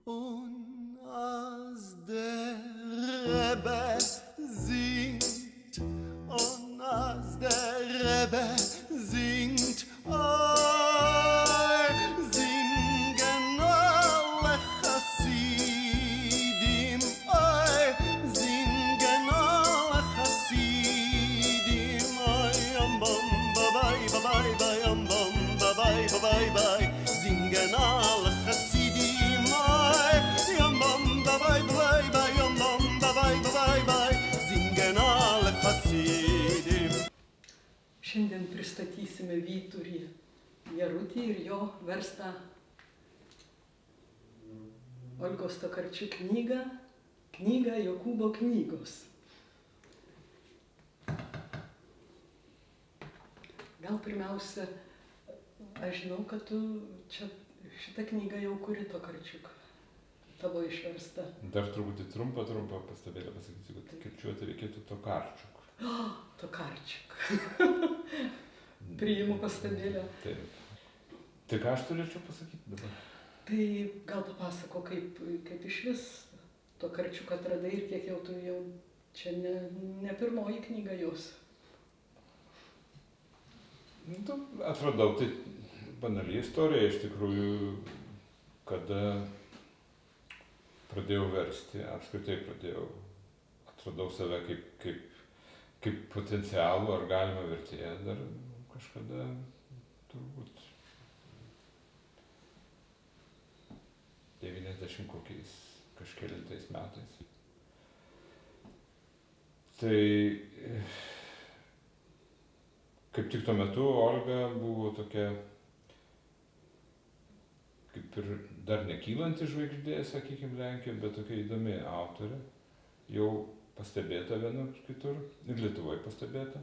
Und als der Rebbe singt, und als der Rebbe singt, singen alle Chassidim, singen alle Chassidim, yam bam ba bye ba bye ba yam bam ba bye ba bye bye, singen alle Chassidim, yam bam ba bye ba bye ba yam bam ba bye ba bye bye, singen alle Chassidim. Šiandien pristatysime Vyturį Jarutį ir jo verstą Olgos Tokarčiuk knygą Jokūbo knygos. Gal pirmiausia, aš žinau, kad tu čia šitą knygą jau kuri Tokarčiuk, tavo išversta. Dar truputį trumpą pastabėlę pasakysiu, kad kirčiuoti reikėtų Tokarčiuk. Tokarčiuk. Priimu pastabėlę. Taip. Tai ką aš turėčiau pasakyti dabar? Tai gal papasako, kaip iš vis Tokarčiuk atradai ir kiek jau tu jau čia ne pirmoji knyga jos. Atradau, tai banali istorija iš tikrųjų, kada pradėjau versti, apskritai atradau save kaip potencialų ar galima vertėją dar kažkada, turbūt 90 kokiais kažkelintais metais. Tai kaip tik tuo metu Olga buvo tokia, kaip ir dar nekylanti žvaigždė, sakykime, Lenkijoje, bet tokia įdomi autorė, jau pastebėta vienur kitur, ir Lietuvoje pastebėta.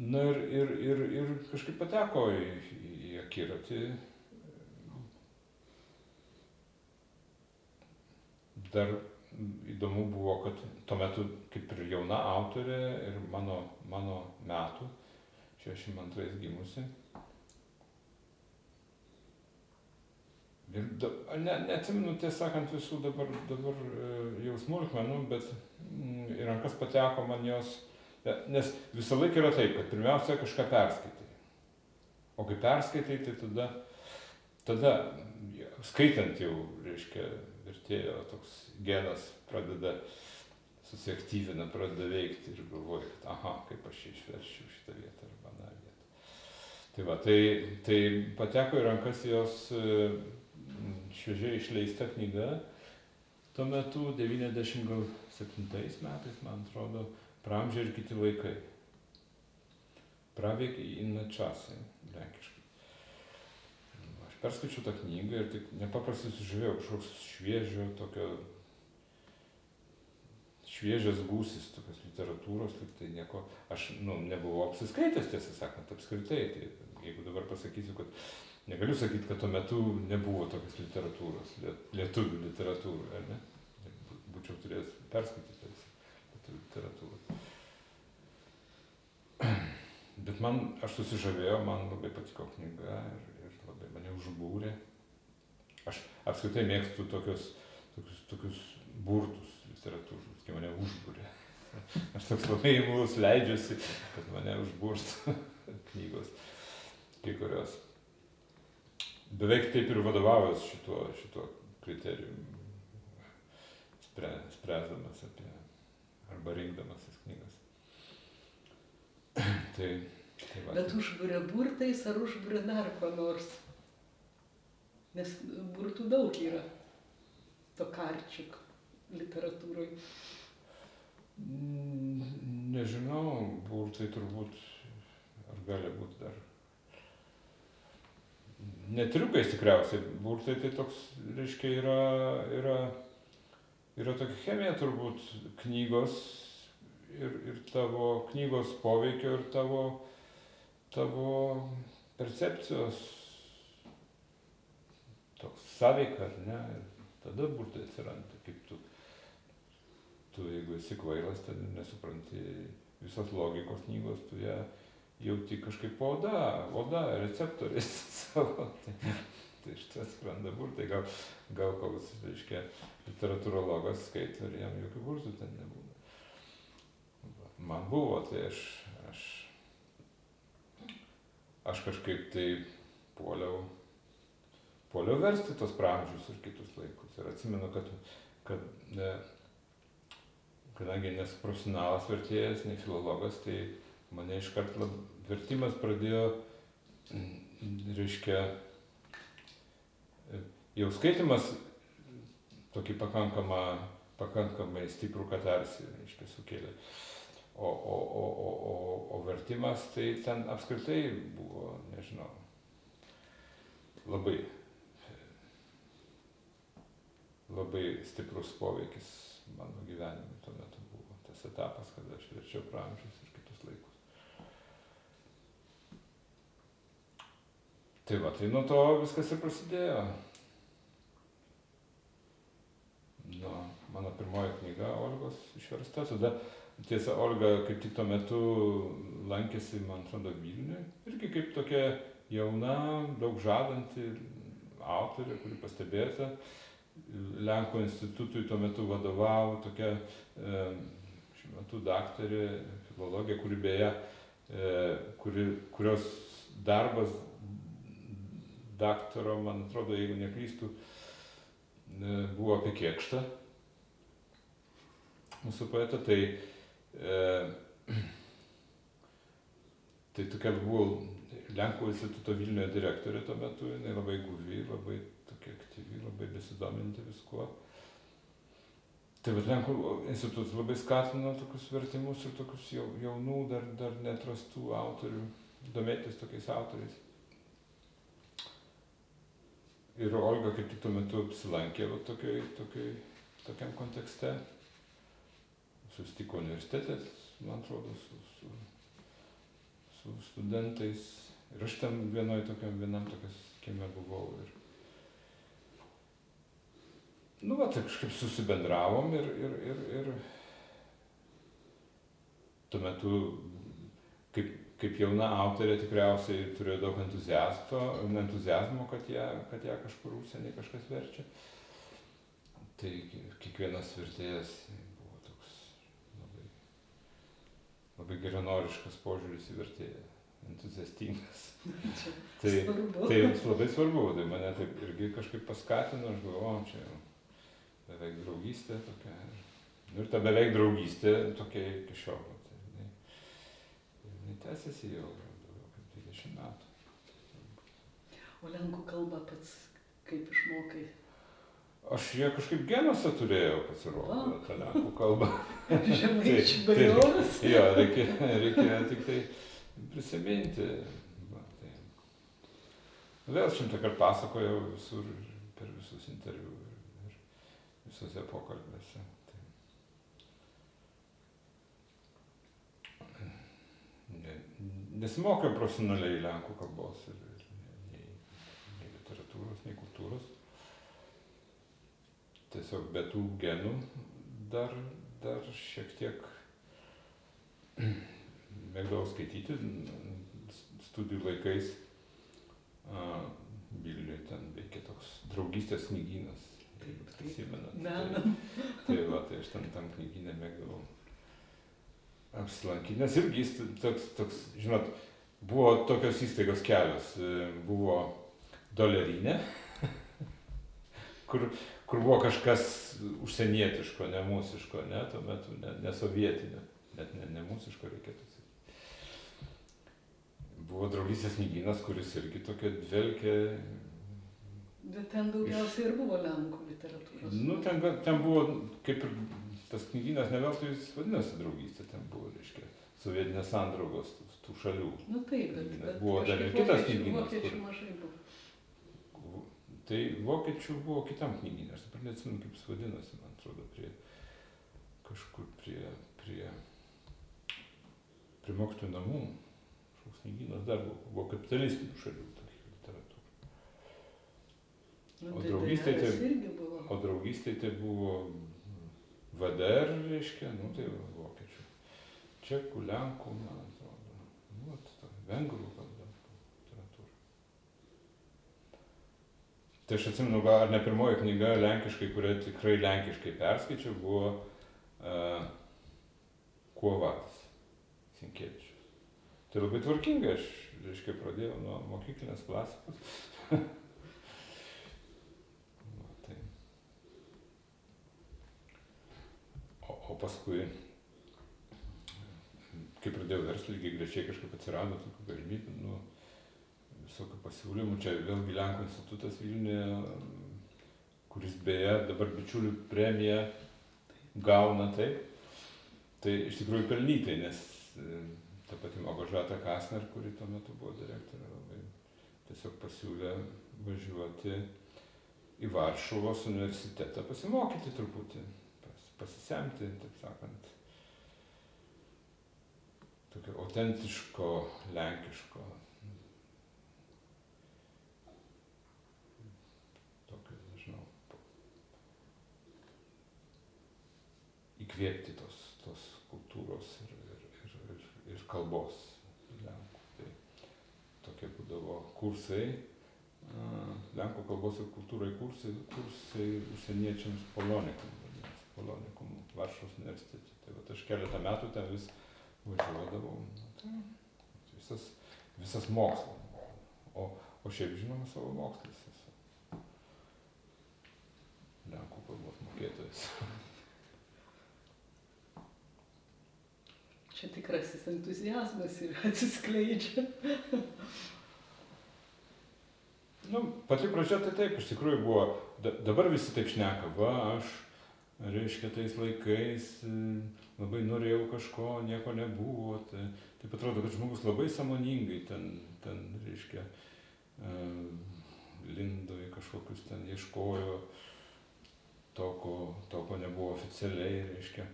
Na ir kažkaip pateko į akiratį. Dar įdomu buvo, kad tuo metu kaip ir jauna autorė ir mano metų, 62 gimusi. Ir neatsimenu, tiesą sakant, visų dabar jau smulkmenų, bet į rankas pateko man jos, nes visą laiką yra taip, kad pirmiausia kažką perskaitai. O kai perskaitai, tai tada skaitant jau, reiškia, vertėjo toks genas pradeda susiaktyvina, pradeda veikti ir galvoja, kad aha, kaip aš čia išverščiau šitą vietą arba aną vietą. Tai va, tai pateko į rankas jos šviežiai išleista knyga, tuo metu 97 metais, man atrodo, Praamžiai ir kiti laikai. Praveikė į Načasai, lenkiškai. Aš perskaičiau tą knygą ir tik nepaprastai sužavėjau, kažkoks šviežias gūsis tokios literatūros, lyg tai nieko, aš nebuvau apsiskaitęs, tiesą sakant, apskritai. Tai jeigu dabar pasakysiu, kad negaliu sakyti, kad tuo metu nebuvo tokios literatūros, lietuvių literatūrų, ar ne? Būčiau turėjęs perskaityti lietuvių literatūrą. Bet aš susižavėjau, man labai patiko knyga ir labai mane užbūrė. Aš apskritai mėgstu tokius burtus literatūros, kai mane užbūrė. Aš toks labai imlus leidžiuosi, kad mane užbūrtų knygos kai kurios. Beveik taip ir vadovavęs šituo kriterijum, spręsdamas apie, arba rinkdamasis knygas. Tai va. Bet užbūrė burtais ar užbūrė dar ko nors? Nes burtų daug yra Tokarčiuk literatūroje. Nežinau, burtai turbūt, ar gali būti dar. Netriukais tikriausiai, burtai tai toks, reiškia, yra tokia chemija turbūt knygos ir tavo knygos poveikio ir tavo percepcijos toks sąveika, ar ne, ir tada burtai atsiranda, kaip tu jeigu esi kvailas, tai nesupranti visos logikos knygos, tu ją jauti kažkaip oda, receptoriais savo. Tai iš to atsiranda burtai, gal koks, reiškia, literatūrologas skaito ir jam jokių burtų ten nebūna. Man buvo, tai aš kažkaip tai puoliau versti tos pramžius ir kitus laikus. Ir atsimenu, kad kadangi nesu profesionalas vertėjas, nei filologas, tai mane iškart vertimas pradėjo, reiškia, jau skaitimas tokį pakankamai stiprų katarsį, reiškia, sukėlė. O vertimas tai ten apskritai buvo, nežinau, labai stiprus poveikis mano gyvenimui tuo metu buvo. Tas etapas, kada aš verčiau pramžius ir kitus laikus. Tai va, tai nuo to viskas ir prasidėjo. Mano pirmoji knyga Olgos išversta, tada tiesa, Olga kaip tik tuo metu lankėsi, man atrodo, Vilniuje, irgi kaip tokia jauna, daug žadanti autorė, kuri pastebėta. Lenkų institutui tuo metu vadovavo tokia šiuo metu daktarė, filologė, kuri beje, kurios darbas daktaro, man atrodo, jeigu neklystu, buvo apie Kėkštą, mūsų poetą, tai tokia buvo Lenkų instituto Vilniuje direktorė tuo metu, jinai labai guvi, labai tokia aktyvi, labai besidominti viskuo. Tai vat Lenkų institutas labai skatino tokius vertimus ir tokius jaunų, dar neatrastų autorių, domėtis tokiais autoriais. Ir Olga kaip tik tuo metu apsilankė tokiam kontekste. Susitiko universitete, man atrodo, su studentais. Ir aš ten vienam tokias kieme buvau. Ir tai kažkaip susibendravom ir tuo metu, kaip jauna autorė, tikriausiai turėjo daug entuziazmo, kad ją kažkur užsienį kažkas verčia. Tai kiekvienas vertėjas buvo toks labai geranoriškas požiūris į vertėją, entuziastingas. Tai labai svarbu, tai mane taip irgi kažkaip paskatino, aš galvojau, čia beveik draugystė tokia. Ir ta beveik draugystė tokia iki šiol. Tai tęsiasi jau daugiau kaip 20 metų. O lenkų kalbą pats kaip išmokai? Aš ją kažkaip genuose turėjau, pasirodo, tą lenkų kalbą. Žemaičių bajoras? Jo, reikėjo tik tai prisiminti. Vėl 100 kartų pasakojau visur, per visus interviu ir visose pokalbėse. Nesimokiau profesionaliai lenkų kalbos, nei literatūros, nei kultūros. Tiesiog be tų genų dar šiek tiek mėgdavau skaityti studijų laikais. Vilniuje ten veikia toks draugystės knygynas, jeigu prisimenat. Tai aš tam knygyne mėgdavau apsilankyti, nes irgi toks, žinot, buvo tokios įstaigos kelios. Buvo Dolerinė, kur buvo kažkas užsienietiško, ne mūsiško, ne, tuo metu, ne sovietinio, net ne mūsiško reikėtų sakyti. Buvo draugystės knygynas, kuris irgi tokia dvelkė. Bet ten daugiausiai ir buvo lenkų literatūros. Ten buvo, kaip ir tas knygynas, ne veltui jis vadinasi draugystė, ten buvo, reiškia, sovietinės sandraugos tų šalių. Taip, bet buvo dar ir kitas knygynas. Vokiečių mažai buvo. Tai vokiečių buvo kitam knygyne, aš dabar neatsimenu, kaip jis vadinasi, man atrodo, kažkur prie mokytojų namų. Šoks knygynas dar buvo kapitalistinių šalių literatūra. O draugystė tai buvo VDR, reiškia, tai vokiečių. Čekų, lenkų, man atrodo, vengrų kalba literatūra. Tai aš atsimenu, gal ar ne pirmoji knyga lenkiškai, kurią tikrai lenkiškai perskaičiau, buvo Kuovatas Sinkievičius. Tai labai tvarkingai aš, reiškia, pradėjau nuo mokyklinės klasikos. Tai. O paskui, kai pradėjau verslą, lygiai grečiai kažkaip atsirado tokių galimybių, visokių pasiūlymų. Čia vėlgi Lenkų institutas Vilniuje, kuris beje dabar bičiulių premiją gauna taip. Tai iš tikrųjų pelnytai, nes ta pati Magožata Kasner, kuri tuo metu buvo direktorė, labai tiesiog pasiūlė važiuoti į Varšuvos universitetą, pasimokyti truputį, pasisemti, taip sakant, tokio autentiško, lenkiško, tokio, nežinau, įkvėpti tos kultūros ir kalbos lenkų. Tai tokie būdavo kursai, lenkų kalbos ir kultūrai kursai užsieniečiams Polonikum Varšuvos universitete. Tai vat aš keletą metų ten vis važiuodavau. Tai visas mokslas. O šiaip žinoma savo mokslas esu. Lenkų kalbos mokėtojas. Čia tikrasis entuziazmas ir atsiskleidžia. Pati pradžia tai taip, iš tikrųjų buvo, dabar visi taip šneka, aš, reiškia, tais laikais labai norėjau kažko, nieko nebuvo, taip atrodo, kad žmogus labai sąmoningai ten reiškia, lindo į kažkokius ten ieškojo to, ko nebuvo oficialiai, reiškia.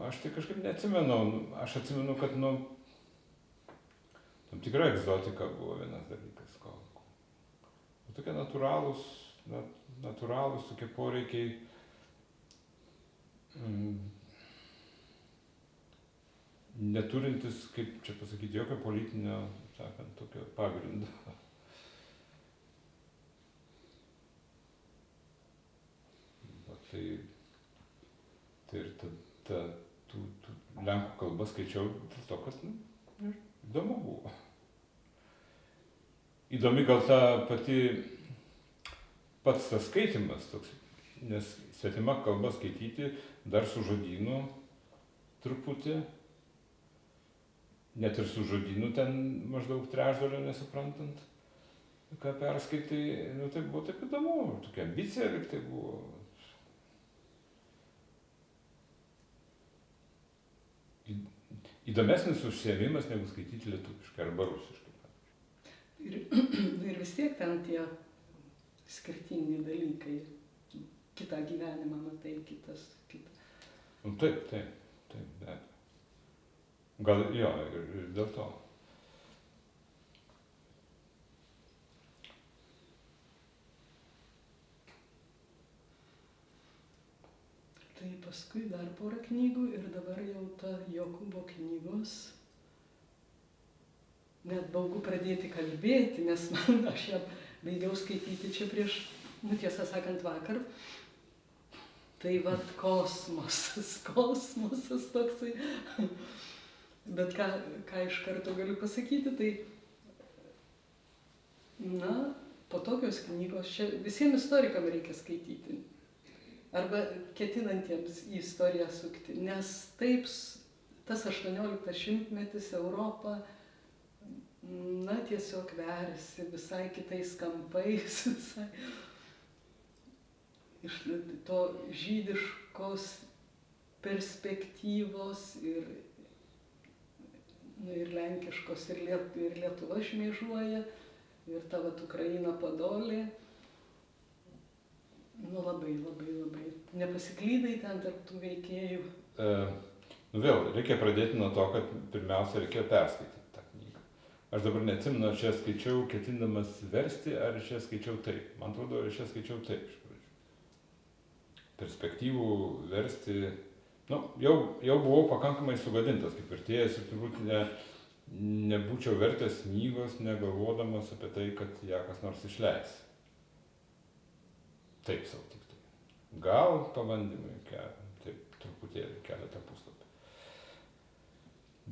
Aš tai kažkaip neatsimenu, aš atsimenu, kad tam tikra egzotika buvo vienas dalykas. Tokie natūralūs tokie poreikiai, neturintis, kaip čia pasakyti, jokio politinio, sakant, tokio pagrindo. Tai ir tų lenkų kalbą skaičiau dėl to, kad įdomu buvo. Įdomi gal ta pats tas skaitimas toks, nes svetima kalba skaityti dar su žodynu truputį, net ir su žodynu ten maždaug trečdalio nesuprantant, ką perskaitai, tai buvo taip įdomu, tokia ambicija lyg tai buvo. Įdomesnis užsiėmimas negu skaityti lietuviškai arba rusiškai. Ir vis tiek ten tie skirtingi dalykai. Kitą gyvenimą matai, kitas. Taip, be abejo. Gal jo, ir dėl to. Tai paskui dar porą knygų ir dabar jau ta Jokūbo knygos. Net baugu pradėti kalbėti, nes aš ją baigiau skaityti čia prieš, tiesą sakant, vakar. Tai vat kosmosas toksai. Bet ką iš karto galiu pasakyti, tai, po tokios knygos čia visiems istorikam reikia skaityti. Arba ketinantiems į istoriją sukti, nes taip tas 18 šimtmetis Europą, tiesiog veriasi visai kitais kampais, visai iš to žydiškos perspektyvos ir lenkiškos ir Lietuva šmėžuoja, ir ta vat Ukraina Podolė. Labai. Nepasiklydai ten tarp tų veikėjų. Vėl, reikia pradėti nuo to, kad pirmiausia reikia perskaityti tą knygą. Aš dabar neatsimenu, ar čia skaičiau ketindamas versti, ar čia skaičiau taip. Man atrodo, ar čia skaičiau taip iš pradžių. Perspektyvų versti, jau buvau pakankamai sugadintas kaip vertėjas ir turbūt nebūčiau vertęs knygos, negalvodamas apie tai, kad ją kas nors išleis. taip savo tiktai. Gal pabandymai, taip truputėlį keletą puslapį.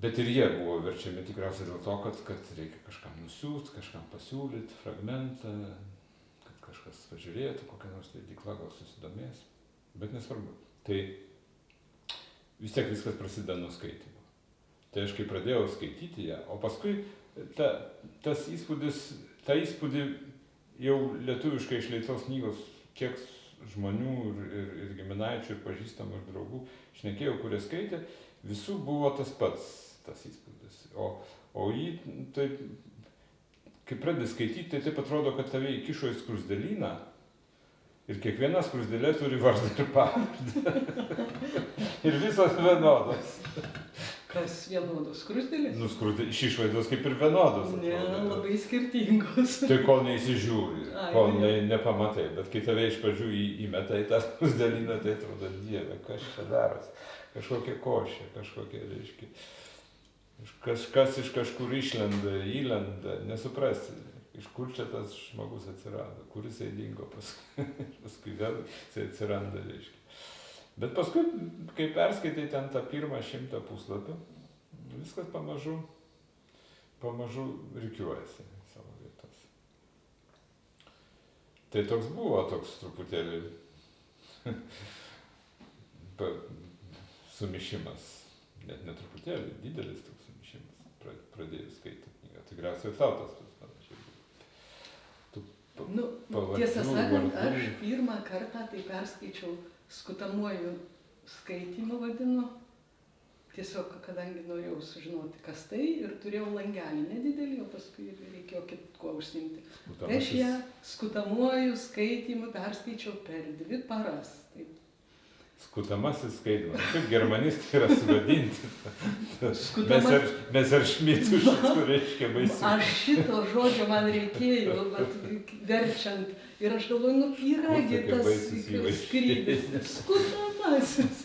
Bet ir jie buvo verčiami tikriausiai dėl to, kad reikia kažkam nusiųsti, kažkam pasiūlyti fragmentą, kad kažkas pažiūrėtų, kokią nors leidyklą gal susidomės. Bet nesvarbu. Tai vis tiek viskas prasideda nuo skaitimo. Tai aš kai pradėjau skaityti ją, o paskui tą įspūdį jau lietuviškai išleistos knygos, kiek žmonių ir giminaičių, ir pažįstamų, ir draugų šnekėjau, kurie skaitė, visų buvo tas pats tas įspūdis. O jį, taip, kai pradedi skaityti, tai taip atrodo, kad tave įkišo į skruzdėlyną ir kiekviena skruzdėlė turi vardą ir pavardę. Ir visos vienodos. Kas vienodos skruzdėlės? Nu, iš išvaizdos kaip ir vienodos. Ne, atrodo, labai skirtingos. Tai kol neįsižiūri, kol jo. nepamatai. Bet kai tave iš pradžių įmeta į tą skruzdėlyną, tai atrodo, Dieve, kas čia daros? Kažkokia košė, kažkokia, reiškia. Kažkas iš kažkur išlenda, įlenda, nesuprasi. Iš kur čia tas žmogus atsirado, kur jisai dingo paskui vėl jisai atsiranda, reiškia. Bet paskui, kai perskaitai ten tą pirmą 100 puslapių, viskas pamažu rikiuojasi į savo vietas. Tai toks buvo toks truputėlį sumišimas, net netruputėlį, didelis toks sumišimas, pradėjus skaityti knygą. Tikriausiai ir tau tas panašiai. Tiesą sakant, aš pirmą kartą tai perskaičiau skutamuoju skaitymu vadinu, tiesiog kadangi norėjau sužinoti, kas tai, ir turėjau langelį nedidelį, o paskui reikėjo kitkuo užsiimti. Tai aš ją skutamuoju skaitymu perskaičiau per 2 paras. Taip. Skutamasis skaitimas. Kaip germanistai yra sugadinti. Mes ar šmitų šitų reiškia baisių. Aš šito žodžio man reikėjo, verčiant. Ir aš galvoju, yragi tas skrydis. Skutamasis.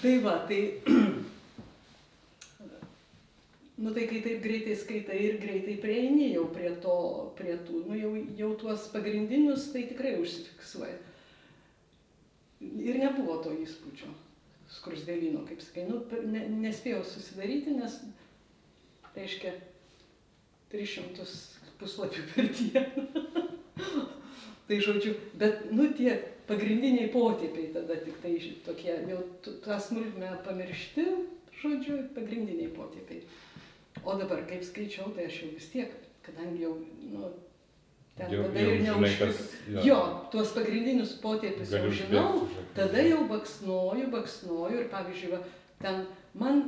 Tai va, tai... Tai kai taip greitai skaitai ir greitai prieini jau prie tų, jau tuos pagrindinius, tai tikrai užsifiksuoja. Ir nebuvo to įspūdžio skruzdėlyno, kaip sakai, nespėjau susidaryti, nes, reiškia, 300 puslapių per dieną. Tai žodžiu, bet, tie pagrindiniai potėpiai tada tik tai tokie, jau tą smulkmę pamiršti, žodžiu, pagrindiniai potėpiai. O dabar, kaip skaičiau, tai aš jau vis tiek, kadangi jau, ten tada ir neužfiksuoju. Jo, tuos pagrindinius potėpius jau žinau, tada jau baksnoju ir pavyzdžiui, ten man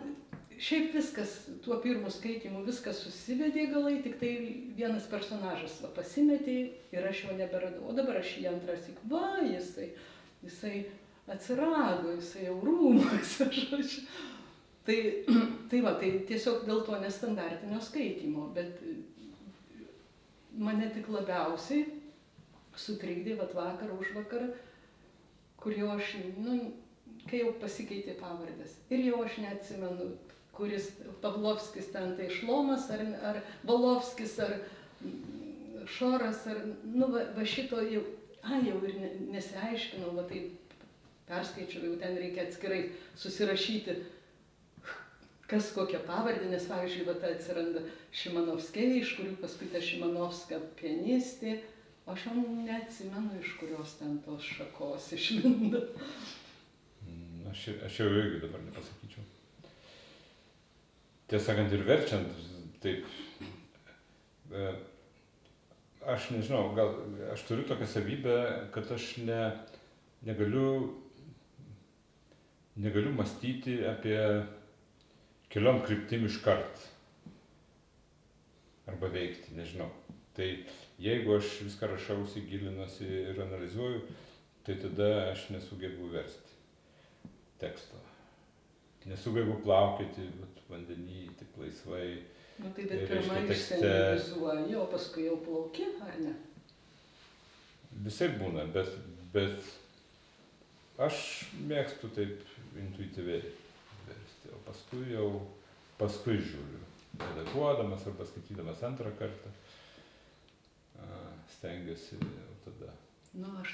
šiaip viskas, tuo pirmu skaitymu viskas susivedė galai, tik tai vienas personažas pasimetė ir aš jo neberadau. O dabar aš jį antrąsyk, jisai atsirado, jisai jau rūmuose, žodžiu. Tai tiesiog dėl to nestandartinio skaitymo, bet mane tik labiausiai sutrikdė vakar, užvakar, kur jau aš, kai jau pasikeitė pavardės. Ir jau aš neatsimenu, kuris Pavlovskis ten tai Šlomas, ar Valovskis, ar Šoras, ar, va šito jau ir nesiaiškinau, va tai perskaičiau, jau ten reikia atskirai susirašyti, kas kokia pavardė, nes pavyzdžiui, va ta atsiranda Šimanovskiai, iš kurių paskui ta Šimanovska pianistė, o aš jau neatsimenu, iš kurios ten tos šakos išlindo. Aš jau irgi dabar nepasakyčiau. Tiesą sakant, ir verčiant, taip, aš nežinau, gal aš turiu tokią savybę, kad aš negaliu mąstyti apie keliom kryptim iškart. Arba veikti, nežinau. Tai jeigu aš viską rašausi, gilinuosi ir analizuoju, tai tada aš nesugebu versti teksto. Nesugebu plaukėti vandenį taip laisvai. Tai bet pirmą išsianalizuoji, o paskui jau plauki, ar ne? Visai būna, bet aš mėgstu taip intuityviai versti, o paskui žiūriu, redaguodamas arba skaitydamas antrą kartą, stengiuosi tada.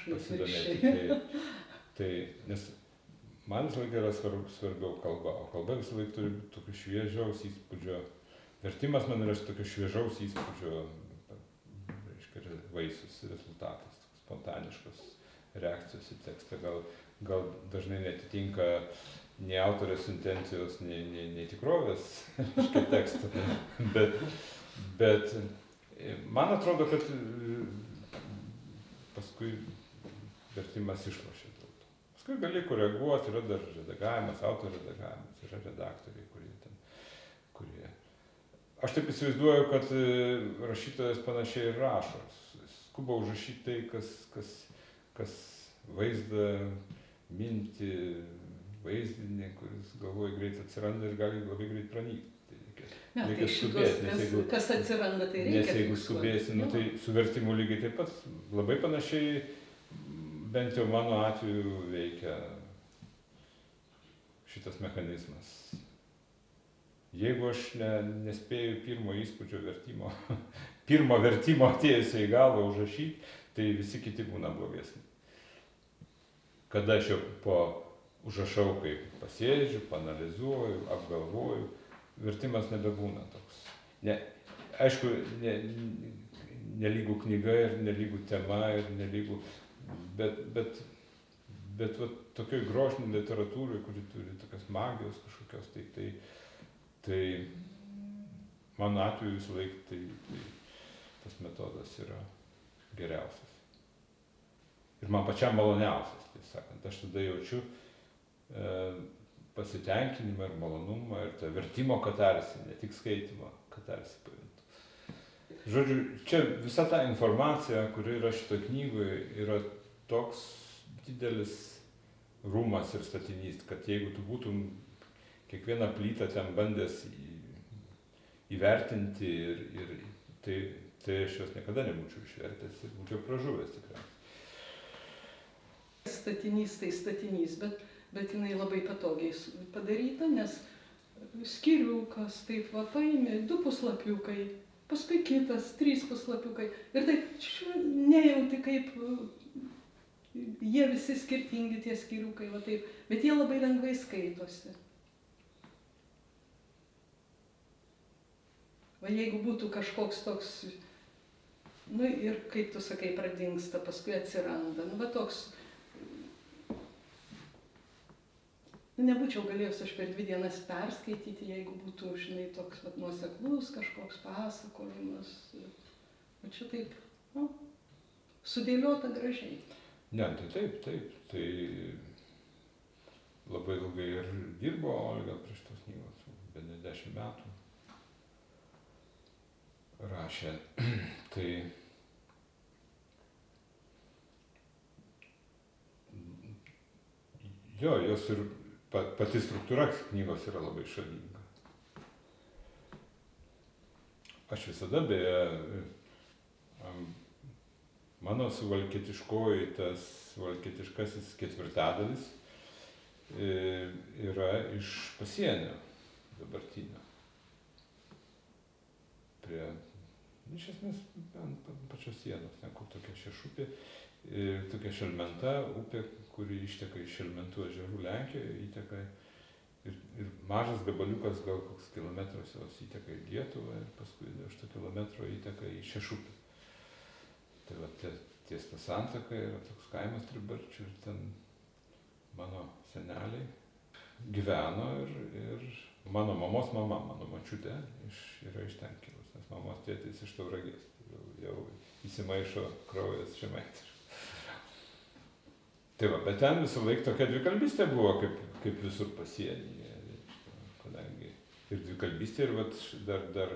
pasidomėti. Tai, nes man visą laiką yra svarbiau kalba, o kalba visą laiką turi tokio šviežiaus įspūdžio. Vertimas man yra tokio šviežaus įspūdžio, reiškia, vaisius, rezultatas, spontaniškos reakcijos į tekstą. Gal dažnai netitinka nei autorės intencijos, nei tikrovės, reiškia, teksto. Bet man atrodo, kad paskui vertimas išlošia dėl to. Paskui gali koreguoti, yra dar redagavimas, autorių redagavimas, yra redaktoriai, kurie... Aš taip įsivaizduoju, kad rašytojas panašiai ir rašo. Skuba užrašyti tai, kas vaizdą, mintį, vaizdinį, kuris galvoja greit atsiranda ir gali labai greit pranykti. Ne, tai šitos, kas atsiranda, tai reikia. Nes jeigu skubėsi, tai su vertimu lygiai taip pat labai panašiai, bent jau mano atveju, veikia šitas mechanizmas. Jeigu aš nespėju pirmo įspūdžio vertimo, pirmo vertimo atėjusio į galvą užrašyti, tai visi kiti būna blogesni. Kada aš jau užrašau, kaip pasėdžiu, panalizuoju, apgalvoju, vertimas nebebūna toks. Aišku, nelygų knyga ir nelygų tema ir nelygų, bet tokioj grožinėj literatūrai, kuri turi tokias magijos kažkokios, tai mano atveju visą laiką tai tas metodas yra geriausias. Ir man pačiam maloniausias, tai sakant, aš tada jaučiu pasitenkinimą ir malonumą ir tą vertimo katarsį, ne tik skaitimo katarsį pajuntu. Žodžiu, čia visa ta informacija, kuri yra šito knygoje, yra toks didelis rūmas ir statinys, kad jeigu tu būtum kiekvieną plytą ten bandęs įvertinti ir tai aš jos niekada nebūčiau išvertęs ir būčiau pražuvęs tikrai. Statinys tai statinys, bet jinai labai patogiai padaryta, nes skyriukas, taip va, paėmė 2 puslapiukai, paskui kitas 3 puslapiukai. Ir taip nejauti, kaip jie visi skirtingi tie skyriukai, va taip, bet jie labai lengvai skaitosi. Va jeigu būtų kažkoks toks, nu ir kaip tu sakai, pradingsta, paskui atsiranda, nu va toks, nebūčiau galėjus aš per 2 dienas perskaityti, jeigu būtų, žinai, toks vat, nuoseklus kažkoks pasakojimas. O čia taip, nu, sudėliota gražiai. Ne, tai taip. Tai labai ilgai ir dirbo Olga prie šitos knygos, bene 10 metų rašė. Tai jos ir pati struktūra knygos yra labai šalinga. Aš visada, beje, mano suvalkietiškoji, tas valkietiškasis ketvirtadalis yra iš pasienio dabartinio. Iš esmės, ant pačios sienos, ten kur tokia šešupė, tokia Šelmenta upė, kuri išteka iš Šelmentų ežerų Lenkijoje, įteka ir mažas gabaliukas, gal koks kilometras jos įteka į Lietuvą ir paskui už to kilometro įteka į Šešupę. Tai va, ties ta santaka yra toks kaimas Tribarčių ir ten mano seneliai gyveno ir mano mamos mama, mano močiutė yra iš ten kilus, nes mamos tėtis iš Tauragės, jau įsimaišo kraujas žemaitiškas. Tai va, bet ten visą laiką tokia dvikalbystė buvo, kaip visur pasienyje, kadangi ir dvikalbystė, ir vat dar,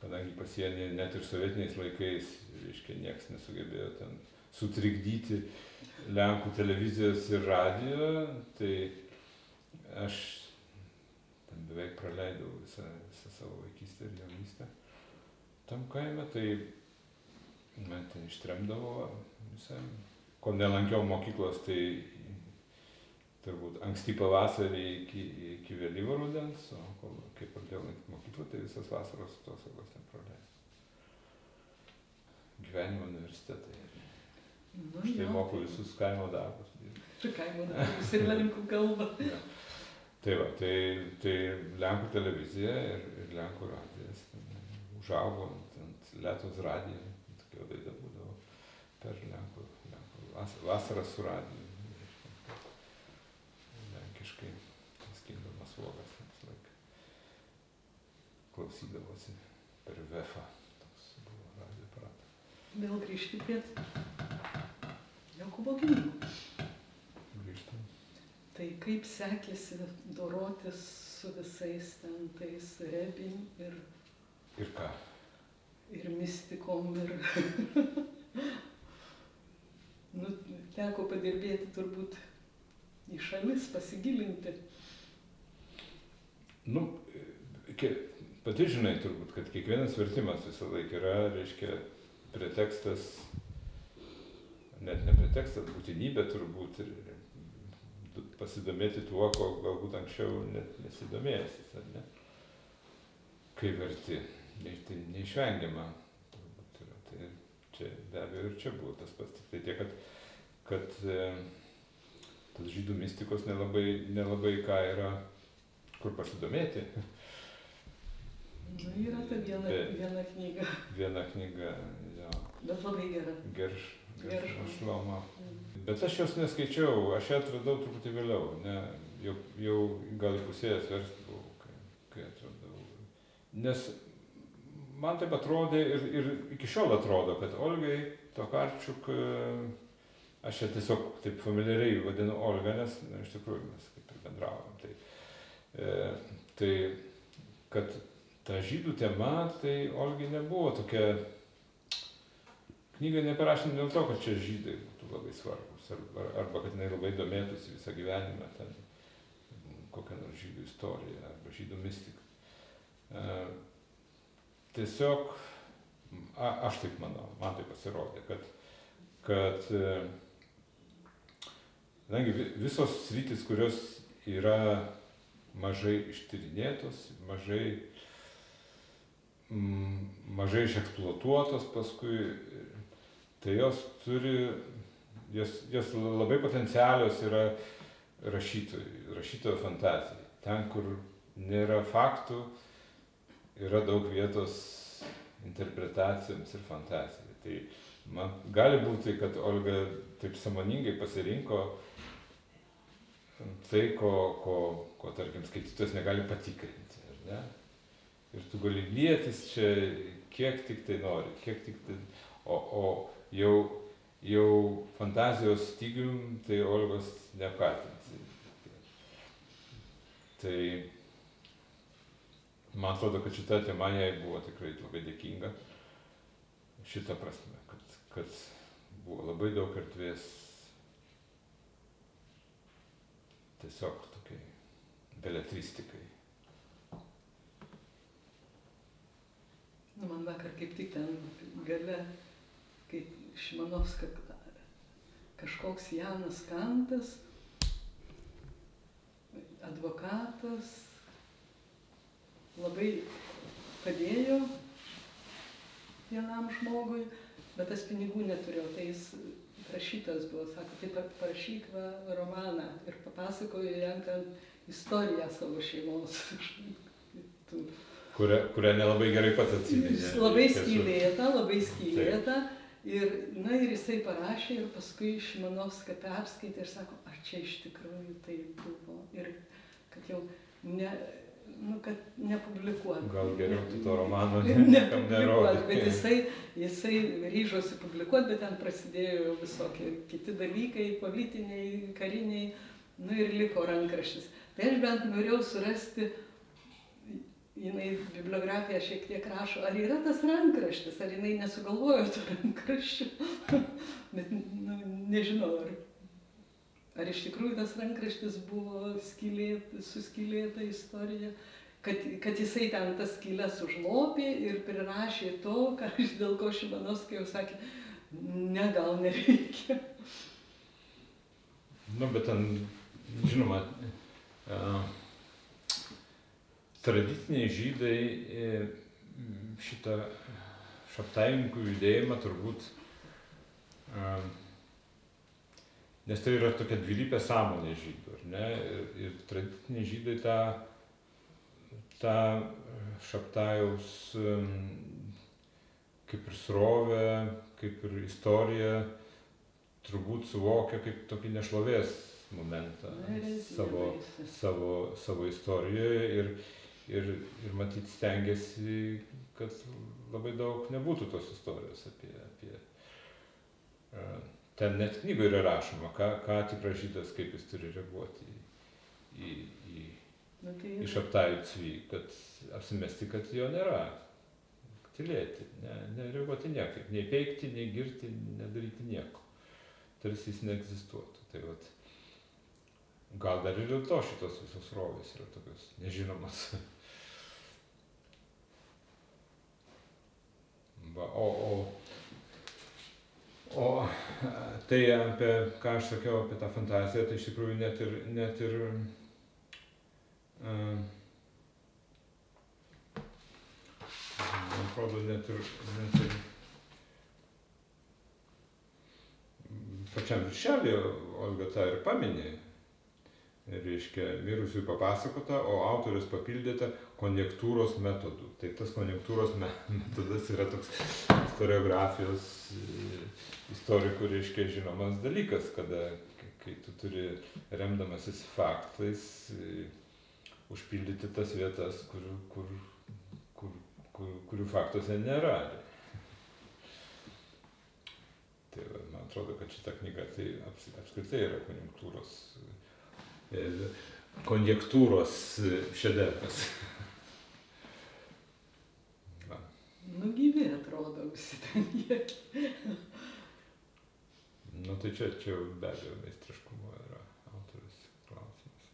kadangi pasienyje net ir sovietiniais laikais, reiškia, nieks nesugebėjo ten sutrikdyti Lenkų televizijos ir radijo, tai aš ten beveik praleidau visą savo vaikystę ir jaunystę tam kaime, tai man ten ištremdavo visą. Kol nelankiau mokyklos, tai turbūt anksti pavasarį iki vėlyvo rudens, o kai pradėjau lankyti mokyklą, tai visas vasaros atostogos ten praleidau. Gyvenimo universitetai. Nu, Štai jo, moku tai- visus kaimo darbus. Čia kaimo darbus ir lenkų kalbą. Ja. Tai va, tai Lenkų televizija ir Lenkų radijas užaugo ant Lietos radijo. Tokia laida būdavo per Lenkų vasarą su radiju. Lenkiškai skindamas uogas visą laiką. Klausydavosi per VEFą. Toks buvo radijo aparatas. Vėl grįžti prie Jokūbo knygų. Grįžtam. Tai kaip sekėsi dorotis su visais ten tais rebim Ir ką? ir mistikom ir nu, teko padirbėti turbūt į šalis, pasigilinti. Nu, pati žinai turbūt, kad kiekvienas vertimas visą laiką yra, reiškia, pretekstas, net ne pretekstas, būtinybė turbūt ir pasidomėti tuo, ko galbūt anksčiau net nesidomėjęs, ar ne? Kai verti, tai neišvengiama turbūt yra. Tai čia be abejo ir čia buvo tas pats, tik tai tiek, kad tas žydų mistikos nelabai ką yra, kur pasidomėti. Nu, yra ta viena knyga, Viena knyga, jo. bet labai gera. Geršo Šlomo. Bet aš jos neskaičiau, aš ją atradau truputį vėliau, ne, jau gal įpusėjęs versti buvau, kai atradau. Nes man taip atrodė ir iki šiol atrodo, kad Olgai Tokarčiuk, aš ją tiesiog taip familiariai vadinu Olga, nes iš tikrųjų mes kaip ir bendravom. Tai kad ta žydų tema, tai Olgai nebuvo tokia. Knygą neparašėm dėl to, kad čia žydai būtų labai svarbus, arba kad jinai labai domėtųsi visą gyvenimą, ten kokią nors žydų istoriją, arba žydų mistiką. Tiesiog, aš taip manau, man tai pasirodė, kad visos sritys, kurios yra mažai ištyrinėtos, mažai išeksploatuotos paskui, tai jos labai potencialios yra rašytojo fantazijai. Ten, kur nėra faktų, yra daug vietos interpretacijoms ir fantazijai. Tai man gali būti, kad Olga taip sąmoningai pasirinko tai, ko tarkim, skaitytojas negali patikrinti, ar ne? Ir tu gali lietis čia kiek tik tai nori, o jau fantazijos stygium, tai Olgos neapkaltinsi. Tai man atrodo, kad šita tema jai buvo tikrai labai dėkinga. Šitą prasme, kad buvo labai daug erdvės tiesiog tokiai beletristikai. Nu, man vakar kaip tik ten gale, kai Šimanovska kažkoks Janas Kantas, advokatas, labai padėjo vienam žmogui, bet tas pinigų neturėjo, tai jis rašytas buvo, sako, taip pat parašyk romaną ir papasakojo jam ten istoriją savo šeimos. Kurią nelabai gerai pats atsiminė. Labai skylėta. Ir jisai parašė ir paskui Šimanovska perskaitė ir sako, ar čia iš tikrųjų tai buvo. Ir kad jau kad nepublikuoti. Gal geriau tu to romano niekam nerodė. Bet jisai ryžosi publikuoti, bet ten prasidėjo visokie kiti dalykai, politiniai, kariniai, ir liko rankraštis. Tai aš bent norėjau surasti, jinai bibliografiją šiek tiek rašo, ar yra tas rankraštis, ar jinai nesugalvojo to rankraščio. Bet nežinau, ar iš tikrųjų tas rankraštis buvo su skylėta istorija, kad jisai ten tas skylės užlopė ir prirašė to, dėl ko Šimanovska jau sakė, ne, gal nereikia. Bet ten, žinoma, tradiciniai žydai šitą šabtaininkų judėjimą turbūt nes tai yra tokia dvilypė sąmonė žydų, ar ne? Ir tradiciniai žydai tą Šabtajaus kaip ir srovę, kaip ir istoriją turbūt suvokia kaip tokį nešlovės momentą savo istorijoje ir matyt stengiasi, kad labai daug nebūtų tos istorijos apie ten net knygoje yra rašoma, ką tikras žydas, kaip jis turi reaguoti į Šabtajų Cvį, kad apsimesti, kad jo nėra, tylėti, nereaguoti niekaip, nei peikti, nei girti, nedaryti nieko, tarsi jis neegzistuotų. Tai vat, gal dar ir dėl to šitos visos rovės yra tokios nežinomas. Va, o tai apie ką aš sakiau apie tą fantaziją, tai iš tikrųjų net ir man atrodo, net ir pačiam viršelį Olga tą ir paminė, reiškia, mirusiųjų papasakota, o autorius papildyta konjektūros metodu. Tai tas konjektūros metodas yra toks istoriografijos istorikų, reiškia, žinomas dalykas, kai tu turi, remdamasis faktais, užpildyti tas vietas, kurių faktuose nėra. Tai man atrodo, kad šita knyga tai apskritai yra konjektūros šedevras. Nu gyvi atrodo visi ten jie. Nu tai čia be abejo meistriškumo yra autorius klausimas.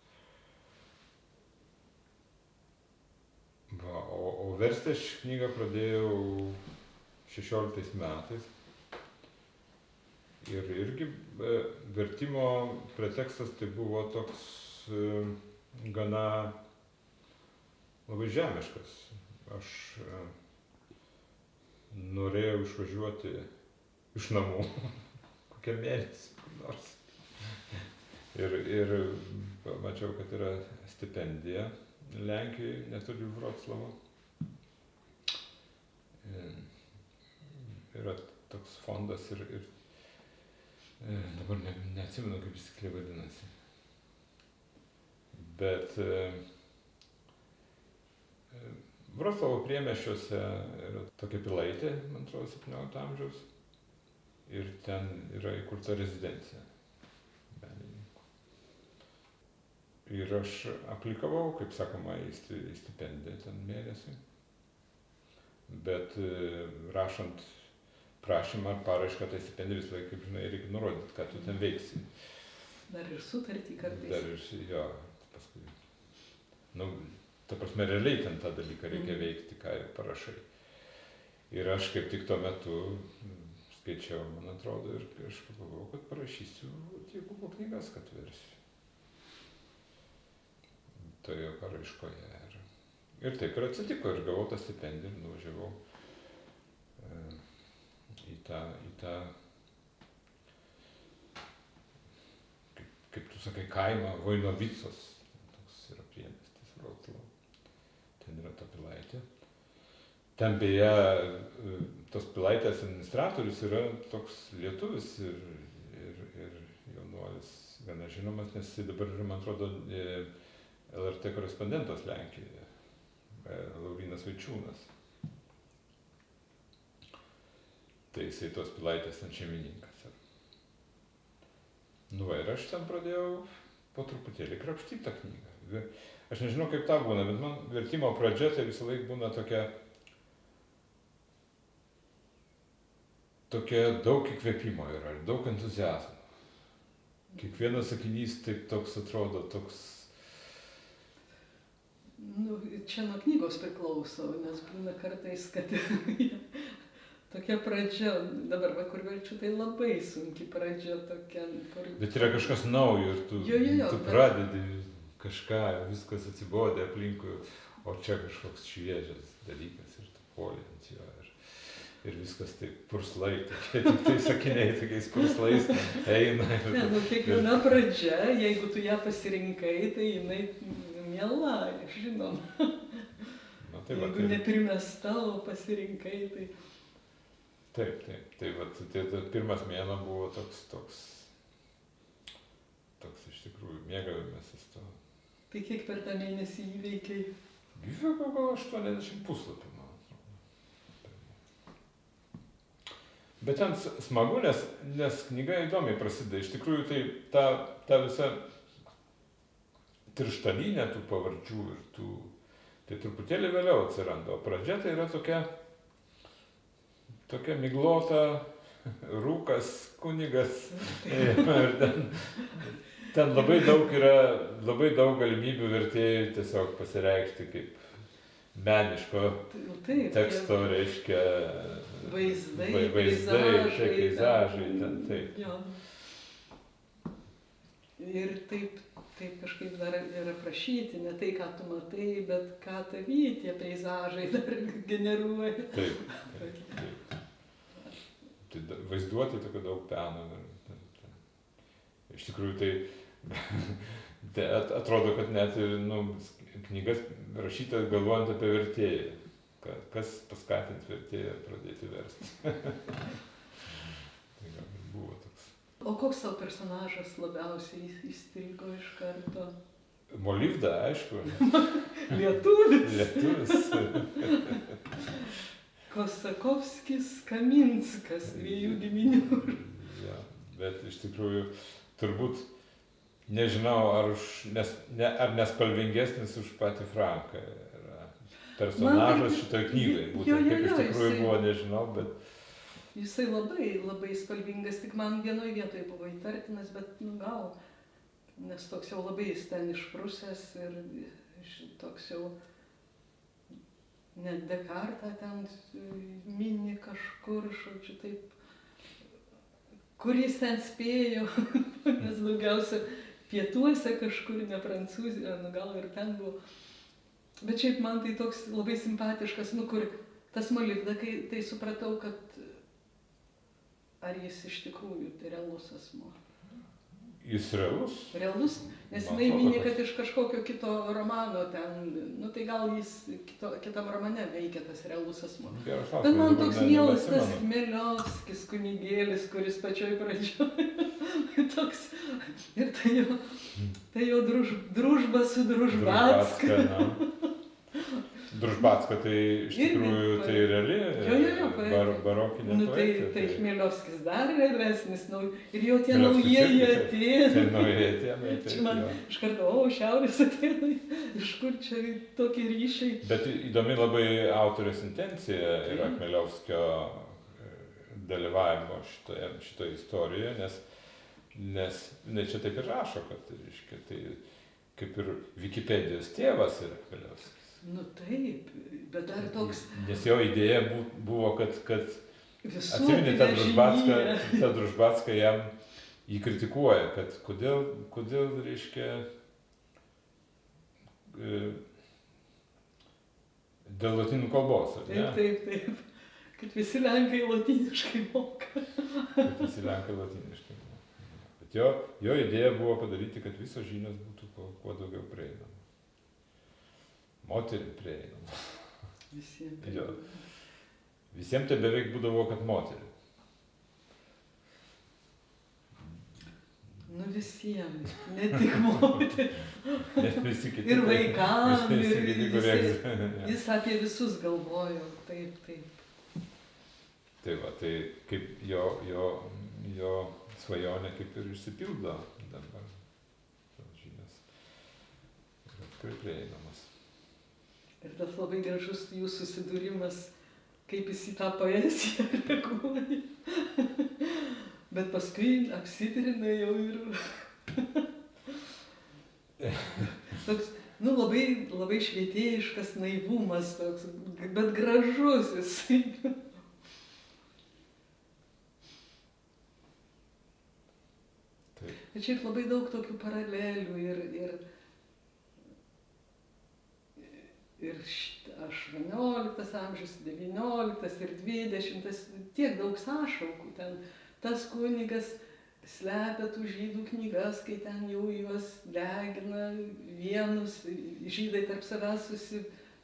Va, o versti aš knygą pradėjau 16 metais. Ir irgi vertimo pretekstas tai buvo toks gana labai žemiškas. Aš norėjau išvažiuoti iš namų kokią mėnesį nors. Ir mačiau, kad yra stipendija Lenkijoje, netoli Vroclavo. Yra toks fondas ir dabar neatsimenu, kaip jis tikrai vadinasi. Bet Vroclavo priemiesčiuose yra tokia pilaitė, man atrodo, 17 amžiaus. Ir ten yra įkurta rezidencija menininkų. Ir aš aplikavau, kaip sakoma, į stipendiją ten mėnesį. Bet rašant prašymą ar paraišką, tai stipendija visą laiką, kaip žinai, reikia nurodyti, ką tu ten veiksi. Dar ir sutartį kartais. Dar ir, jo, paskui. Ta prasme, realiai ten tą dalyką reikia veikti, ką ir parašai. Ir aš kaip tik tuo metu skaičiau, man atrodo, ir aš pagalvojau, kad parašysiu Jokūbo knygas, kad versiu. Toje paraiškoje. Ir taip ir atsitiko, ir gavau tą stipendiją ir nuvažiavau į tą, kaip tu sakai, kaimą Vojnovicos, toks yra priemiestis Vroclavo. Ten yra ta pilaitė. Ten beje, tos pilaitės administratorius yra toks lietuvis ir jaunuolis gana žinomas, nes jis dabar yra, man atrodo, LRT korespondentas Lenkijoje, Laurynas Vaičiūnas. Tai jisai tos pilaitės ten šeimininkas. Nu va, ir aš ten pradėjau po truputėlį krapštyti tą knygą. Aš nežinau, kaip tą būna, bet man vertimo pradžia tai visą laiką būna tokia daug įkvėpimo yra, daug entuziazmo. Kiekvienas sakinys taip toks atrodo, toks... Nu, čia nuo knygos priklauso, nes būna kartais, kad tokia pradžia, dabar va, kur verčiu, tai labai sunki pradžia tokia. Kur... Bet yra kažkas naujo ir tu pradedi kažką, viskas atsibodė aplinkui, o čia kažkoks šviežias dalykas ir tu puoli ant jo. ir viskas taip purslai, tokie, tik tai sakiniai tokiais purslais eina. Ne, nu kiekviena pradžia, jeigu tu ją pasirinkai, tai jinai miela, žinom. Na, tai va, Jeigu neprimesta, o pasirinkai, tai... Taip. Tai vat, tai pirmas mėnuo buvo toks iš tikrųjų mėgavimasis to. Tai kiek per tą mėnesį įveikiai? Gyvėjo gal 80 puslapių, man atrodo. Bet ten smagu, nes knyga įdomiai prasideda. Iš tikrųjų, tai ta visa tirštalynė tų pavardžių ir tai truputėlį vėliau atsiranda. O pradžia tai yra tokia miglota, rūkas, kunigas. Ir ten labai daug galimybių vertėjui tiesiog pasireikšti kaip meniško teksto, reiškia vaizdai, peizažai, ten taip. Jo. Ir taip kažkaip dar ir aprašyti, ne tai, ką tu matai, bet ką tavy tie peizažai dar generuoja. Taip. Tai vaizduoti tokio daug peno. Iš tikrųjų, tai atrodo, kad net ir knygas rašytas galvojant apie vertėją. Kas paskatins vertėją pradėti versti. Tai gal buvo toks. O koks tavo personažas labiausiai įstrigo iš karto? Molivda, aišku. Lietuvis. Kosakovskis, Kaminskas, dviejų giminių. Ja, bet iš tikrųjų, turbūt nežinau, ar nespalvingesnis už patį Franką yra personažas šitoj knygai. Būtent kaip iš tikrųjų buvo, nežinau, bet... Jisai labai spalvingas, tik man vienoj vietoj buvo įtartinas, bet gal, nes toks jau labai jis ten išprusęs ir toks jau net Dekartą ten mini kažkur, žodžiu, taip, kur jis ten spėjo, nes daugiausia pietuose kažkur, ne gal ir ten buvo. Bet šiaip man tai toks labai simpatiškas, kur tas Molivda, kai tai supratau, kad ar jis iš tikrųjų tai realus asmuo. Jis realus? Realus, nes jinai mini, kad iš kažkokio kito romano ten, tai gal jis kitam romane veikia tas realus asmuo. Bet man toks mielas tas Chmeliovskis kunigėlis, kuris pačioj pradžioj toks, ir tai jo družba su Družbacka. Družbacka tai iš tikrųjų tai reali barokinė poetė. Tai Chmeliovskis dar realesnis, ir jo tie naujieji atėnai. Čia man iš karto, Šiaurės Atėnai, iš kur čia tokie ryšiai. Bet įdomi labai autorės intencija yra Chmeliovskio dalyvavimo šitoje istorijoje, nes čia taip ir rašo, kad tai kaip ir Wikipedijos tėvas yra Chmeliovskis. Taip, bet dar toks... Nes jo idėja buvo, kad atsimeni tą Družbacką jam jį kritikuoja, kad kodėl reiškia, dėl lotynų kalbos, ar ne? Taip, kad visi lenkai lotyniškai moka. Kad visi lenkai lotyniškai moka. Bet jo idėja buvo padaryti, kad visos žinios būtų kuo daugiau prieinama. Moterim prieinama. Visiems tai beveik būdavo, kad moterim. Visiems, ne tik moterim. Ir vaikams, jis apie visus galvojo, taip. Tai va, tai kaip jo svajonė kaip ir išsipildo dabar. Žinios yra tikrai prieinamas. Ir tas labai gražus jų susidūrimas, kaip jis į tą poeziją reaguoja. Bet paskui apsitrina jau ir... Toks, labai švietėjiškas naivumas toks, bet gražus jisai. Bet šiaip labai daug tokių paralelių ir 18 amžius, 19 ir 20, tiek daug sąšaukų. Ten tas kunigas slepia tų žydų knygas, kai ten jau juos degina, vienus žydai tarp savęs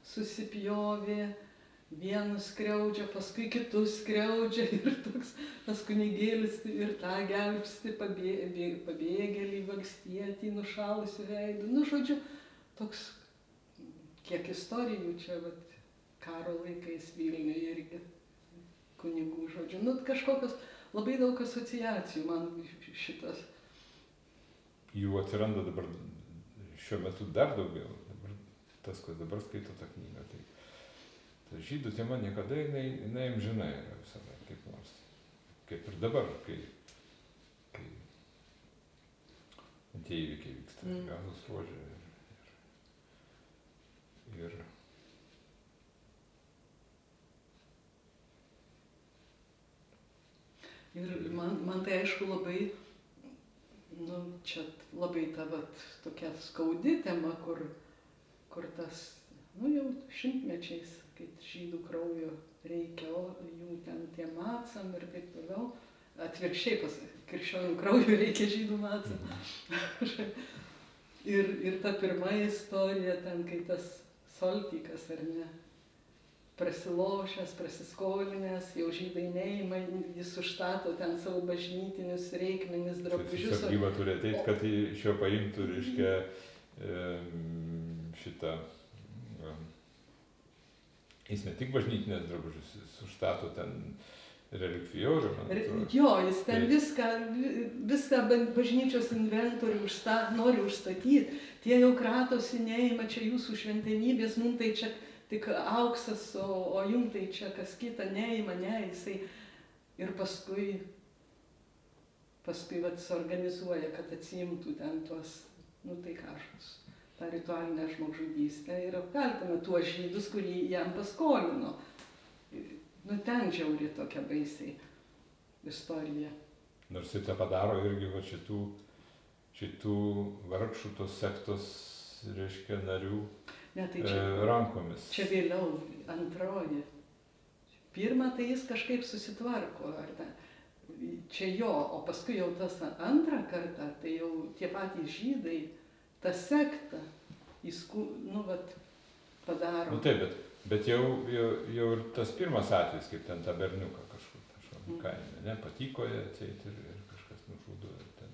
susipjovė, vienus skriaudžia, paskui kitus skriaudžia ir toks tas kunigėlis ir tą gelbsti pabėgėlį, valstietį, nušalusi veidų. Nu, žodžiu, toks, kiek istorijų čia, vat, karo laikais Vilniuje irgi kunigų, žodžiu. Nu, kažkokios labai daug asociacijų man šitas. Jų atsiranda dabar šiuo metu dar daugiau. Dabar, tas, kas dabar skaito tą knygą, tai ta žydų tema niekada jinai amžinai yra visada kaip nors. Kaip ir dabar, kai tie įvykiai vyksta Gazos ruože. Ir man tai aišku labai, nu, čia labai ta vat tokia skaudi tema, kur tas, nu, jau šimtmečiais, kai žydų kraujo reikia, o jų ten tie macam ir taip toliau. Atvirkščiai krikščionių kraujo reikia žydų macam. ir ta pirma istorija ten, kai tas Soltykas, ar ne, prasilošęs, prasiskolinęs, jau žydai neima, jis užstato ten savo bažnytinius reikmenis, drabužius. Sargyba turi ateit, kad iš jo paimtų, reiškia, šitą, jis ne tik bažnytinės drabužius, jis užstato ten relikvijorių. Jo, jis ten viską bažnyčios inventorių nori užstatyti, tie jau kratosi, neima, čia jūsų šventenybės, mums tai čia tik auksas, o jum tai čia kas kita, neima, ne, jisai. Ir paskui vat suorganizuoja, kad atsiimtų ten tuos, nu tai kažkas, tą ritualinę žmogžudystę ir apkaltina tuos žydus, kurį jam paskolino. Nu ten žiauri tokia baisiai istorija. Nors jis tą padaro irgi va šitų vargšų tos sektos, reiškia, narių. Ne, tai čia, rankomis. Čia vėliau, antroji. Pirmą tai jis kažkaip susitvarko, čia jo, o paskui jau tas antrą kartą, tai jau tie patys žydai, ta sekta, nu, vat, padaro. Nu taip, bet jau ir tas pirmas atvejis, kaip ten tą berniuką kažkur kaime, ne, patykoja atseit ir kažkas nužudo ten.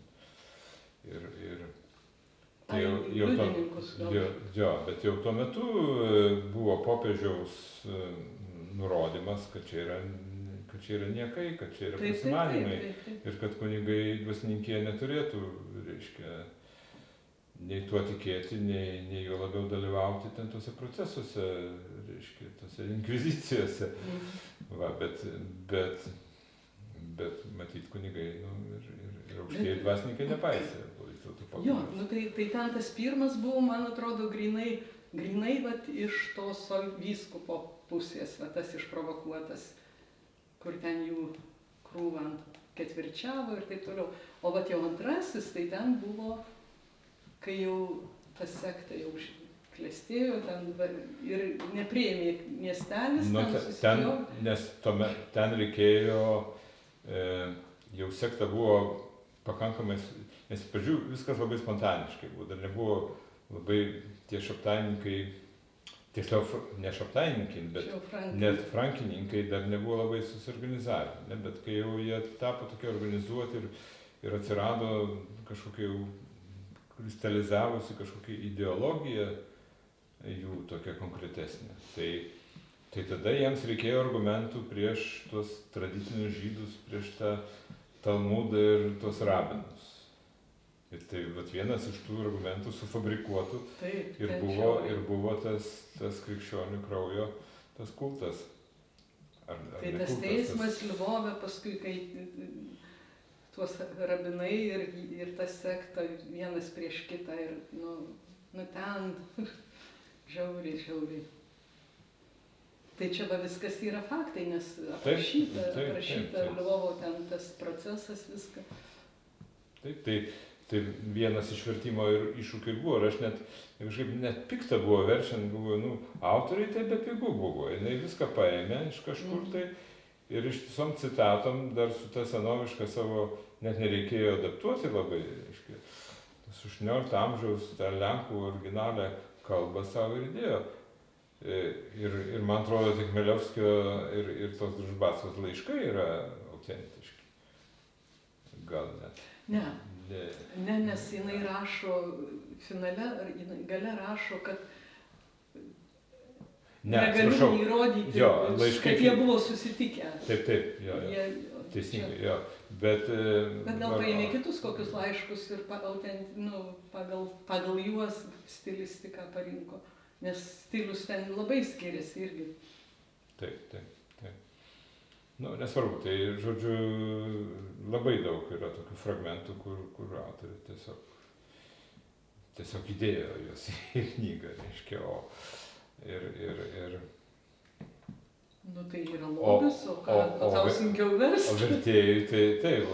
Tai bet jau tuo metu buvo popiežiaus nurodymas, kad čia yra niekai, kad čia yra prasimanymai ir kad kunigai dvasininkija neturėtų, reiškia, nei tuo tikėti, nei juo labiau dalyvauti ten tuose procesuose, reiškia, tuose inkvizicijose. Va, bet matyt kunigai, nu, ir aukštieji dvasininkai nepaisė. Jo, nu tai ten tas pirmas buvo, man atrodo, grinai vat iš tos vyskupo pusės, va tas išprovokuotas, kur ten jų krūvą ketvirčiavo ir taip toliau. O vat jau antrasis, tai ten buvo, kai jau ta sekta jau klestėjo ten ir nepriėmė miestelis, ten susijau. Nes ten reikėjo, jau sekta buvo pakankamai, nes pradžių viskas labai spontaniškai buvo, dar nebuvo labai tie šaptaininkai, tiksliau ne šaptaininkai, bet net frankininkai dar nebuvo labai susiorganizavę, ne? Bet kai jau jie tapo tokie organizuoti ir atsirado kažkokia jau kristalizavusi kažkokia ideologija jų tokia konkretesnė, tai tada jiems reikėjo argumentų prieš tuos tradicinius žydus, prieš tą Talmudą ir tuos rabinus. Ir tai vat vienas iš tų argumentų sufabrikuotų ir buvo tas krikščionių kraujo, tas kultas. Tai tas teismas Lvove paskui, kai tuos rabinai ir tas sekta vienas prieš kitą ir nu ten žiauriai. Tai čia va viskas yra faktai, nes aprašyta Lvovo ten tas procesas, viską. Taip, Tai vienas iš vertimo ir iššūkių ir buvo, ir aš kažkaip net pikta buvo verčiant, galvoju, autoriai tai bepigu buvo, jinai viską paėmė iš kažkur tai ir ištisom citatom dar su ta senoviška savo, net nereikėjo adaptuoti labai, reiškia, su 18 amžiaus tą lenkų originalią kalbą savo ir įdėjo. Ir man atrodo, tik Chmelevskio ir tos Družbacos laiškai yra autentiški. Gal net. Ne, nes jinai rašo finale, gale rašo, kad negaliu įrodyti, kad jie buvo susitikę. Taip, jo. Teisingai, jo. Bet gal paėmė kitus kokius laiškus ir pagal juos stilistiką parinko, nes stilius ten labai skiriasi irgi. Taip. Nesvarbu, tai žodžiu, labai daug yra tokių fragmentų, kur autoriai tiesiog įdėjo juos į knygą, reiškia, ir tai yra lobis, o tau sunkiau versti. O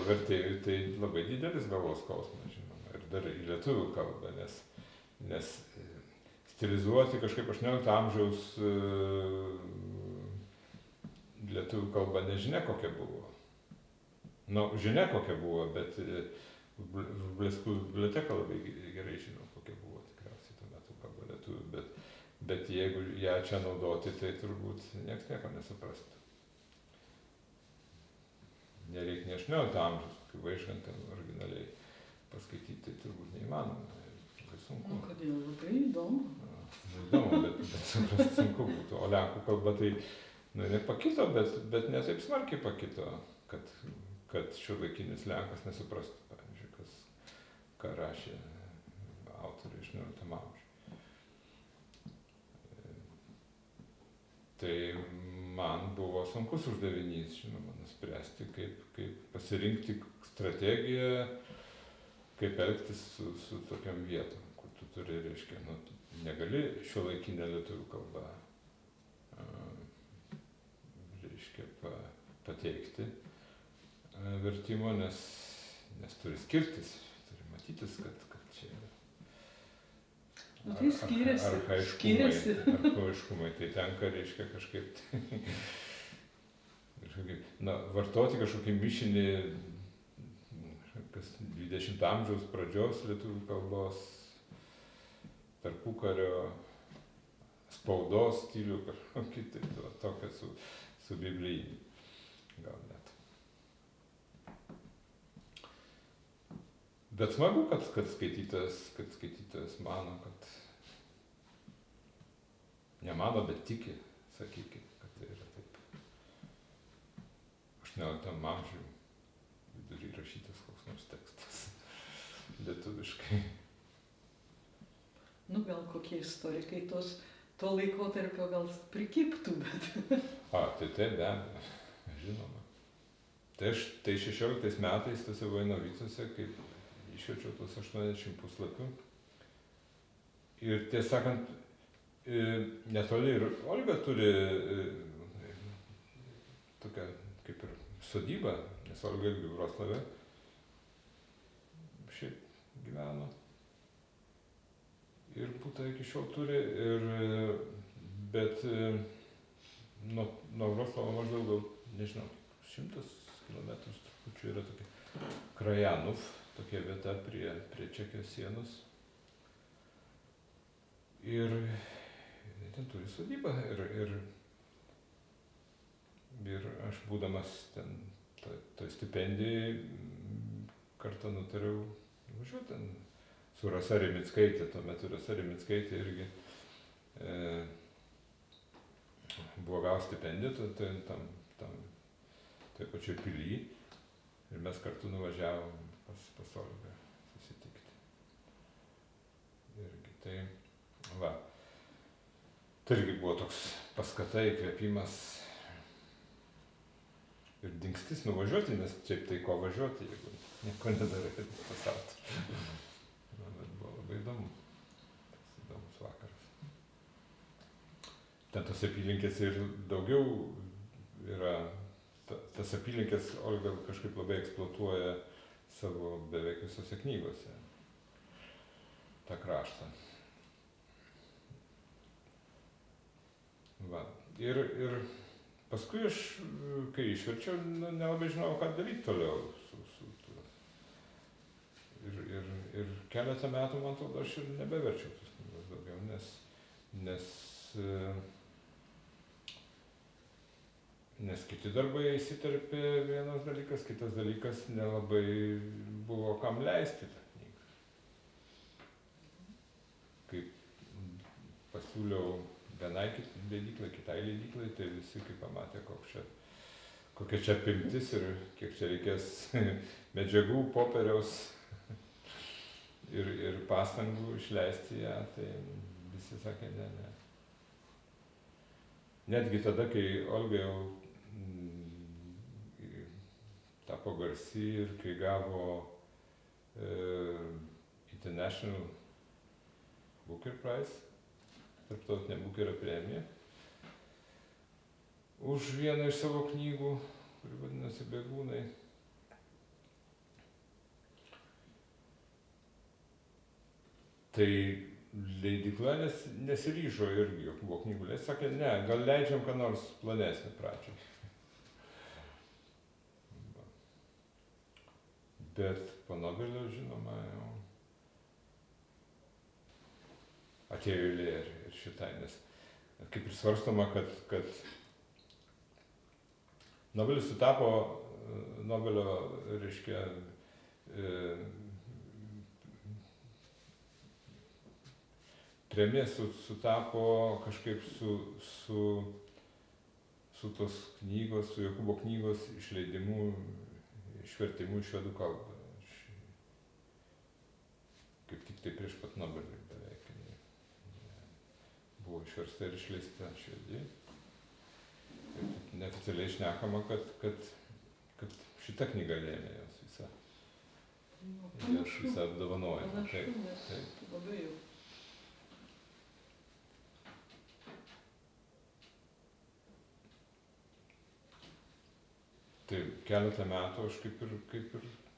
vertėjui tai labai didelis galvos skausmas, žinoma, ir dar į lietuvių kalbą, nes stilizuoti kažkaip 18 amžiaus lietuvių kalba nežinia kokia buvo. Žinia kokia buvo, bet Vrublevskių biblioteka labai gerai žino, kokia buvo tikriausiai tuo metu kalba lietuvių, bet jeigu ją čia naudoti, tai turbūt nieks nieko nesuprastų. Nereikia ne 18 amžiaus, kai Vaižgantą originaliai paskaityti, tai turbūt neįmanoma. Tai sunku. Kodėl? Labai įdomu. Įdomu, bet suprasti sunku būtų. O lenkų kalba tai jinai pakito, bet ne taip smarkiai pakito, kad šiuolaikinis lenkas nesuprastų, pavyzdžiui, ką rašė autoriai 18 amžiuje. Tai man buvo sunkus uždavinys, žinoma, nuspręsti, kaip pasirinkti strategiją, kaip elgtis su tokiam vietom, kur tu turi, reiškia, negali šiuolaikinę lietuvių kalbą pateikti vertimo, nes turi skirtis, turi matytis, kad čia archaiškumai, tai tenka, reiškia, kažkaip vartoti kažkokį mišinį 20 amžiaus pradžios lietuvių kalbos, tarpukario spaudos stilių, kažkokį tai tokią su biblijiniu. Gal net. Bet smagu, kad skaitytojas mano, kad nemano, bet tiki, sakykime, kad tai yra taip 18 amžiuje vidury rašytas koks nors tekstas lietuviškai. Gal kokie istorikai to laikotarpio gal prikiptų, bet... Tai be abejo, žinoma. Tai 16 metais tose Vainovicuose, kaip išverčiau tos 80 puslapių. Ir tiesą sakant, netoli ir Olga turi tokią kaip ir sodybą, nes Olga irgi Vroclave šiaip gyveno. Ir butą iki šiol turi, bet nuo Vroclavo maždaug, nežinau, 100 kilometrų trupučių yra tokia Krajanov, tokia vieta prie Čekijos sienos. Ir ten turi sodybą ir aš būdamas ten toj stipendijai kartą nutariau važiuoti ten su Rasa Rimickaitė, tuo metu Rasa Rimickaitė irgi buvo gavus stipendiją toj pačioj pily ir mes kartu nuvažiavom pas Olgą susitikti. Irgi tai, va, tai irgi buvo toks paskata, įkvėpimas ir dingstis nuvažiuoti, nes šiaip tai ko važiuoti, jeigu nieko nedarai pas autorių. Bet buvo labai įdomu. Tas įdomus vakaras. Ten tos apylinkės ir daugiau yra, tas apylinkės Olga kažkaip labai eksploatuoja savo beveik visose knygose tą kraštą. Va. Ir paskui aš, kai išverčiau, nelabai žinojau, ką daryti toliau su tuo. Ir keletą metų, man atrodo, aš ir nebeverčiau tos knygos daugiau, nes kiti darbai įsiterpė vienas dalykas, kitas dalykas nelabai buvo kam leisti tą knygą. Kaip pasiūliau vienai leidyklai, kitai leidyklai, tai visi kaip pamatė, kokia čia apimtis ir kiek čia reikės medžiagų, popieriaus ir pastangų išleisti ją, tai visi sakė ne. Netgi tada, kai Olga jau tapo garsi ir kai gavo International Booker Prize, tarptautinė Bukerio premija, už vieną iš savo knygų, kuri vadinasi Bėgūnai. Tai leidykla nesiryžo irgi Jokūbo knygų leisti, sakė, ne, gal leidžiam ką nors plonesnį pradžiai. Bet po Nobelio, žinoma, jau atėjo eilė ir šitai, nes kaip ir svarstoma, kad Nobelis sutapo, Nobelio, reiškia, premija sutapo kažkaip su tos knygos, su Jokūbo knygos išleidimu, išvertimu į švedų kalbą. Kaip tik tai prieš pat Nobelį beveik buvo išversta ir išleista Švedijai. Ir neoficialiai šnekama, kad šita knyga lėmė jos visą apdovanojimą. Taip. Labai jau. Tai keletą metų aš kaip ir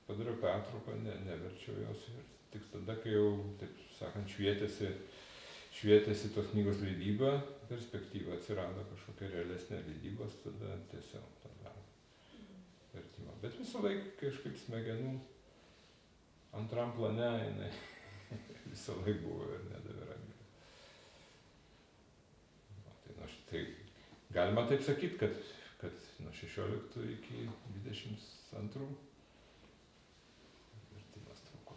padariau pertrauką, neverčiau jos ir tik tada, kai jau, taip sakant, švietėsi tos knygos leidyba, perspektyva atsirado kažkokia realesnė leidybos, tada tiesiog tada vertimą. Bet visą laiką kažkaip smegenų antram plane jinai visą laiką buvo ir nedavė ramybę. Tai galima taip sakyti, kad nuo 16 iki 22 vertimas truko.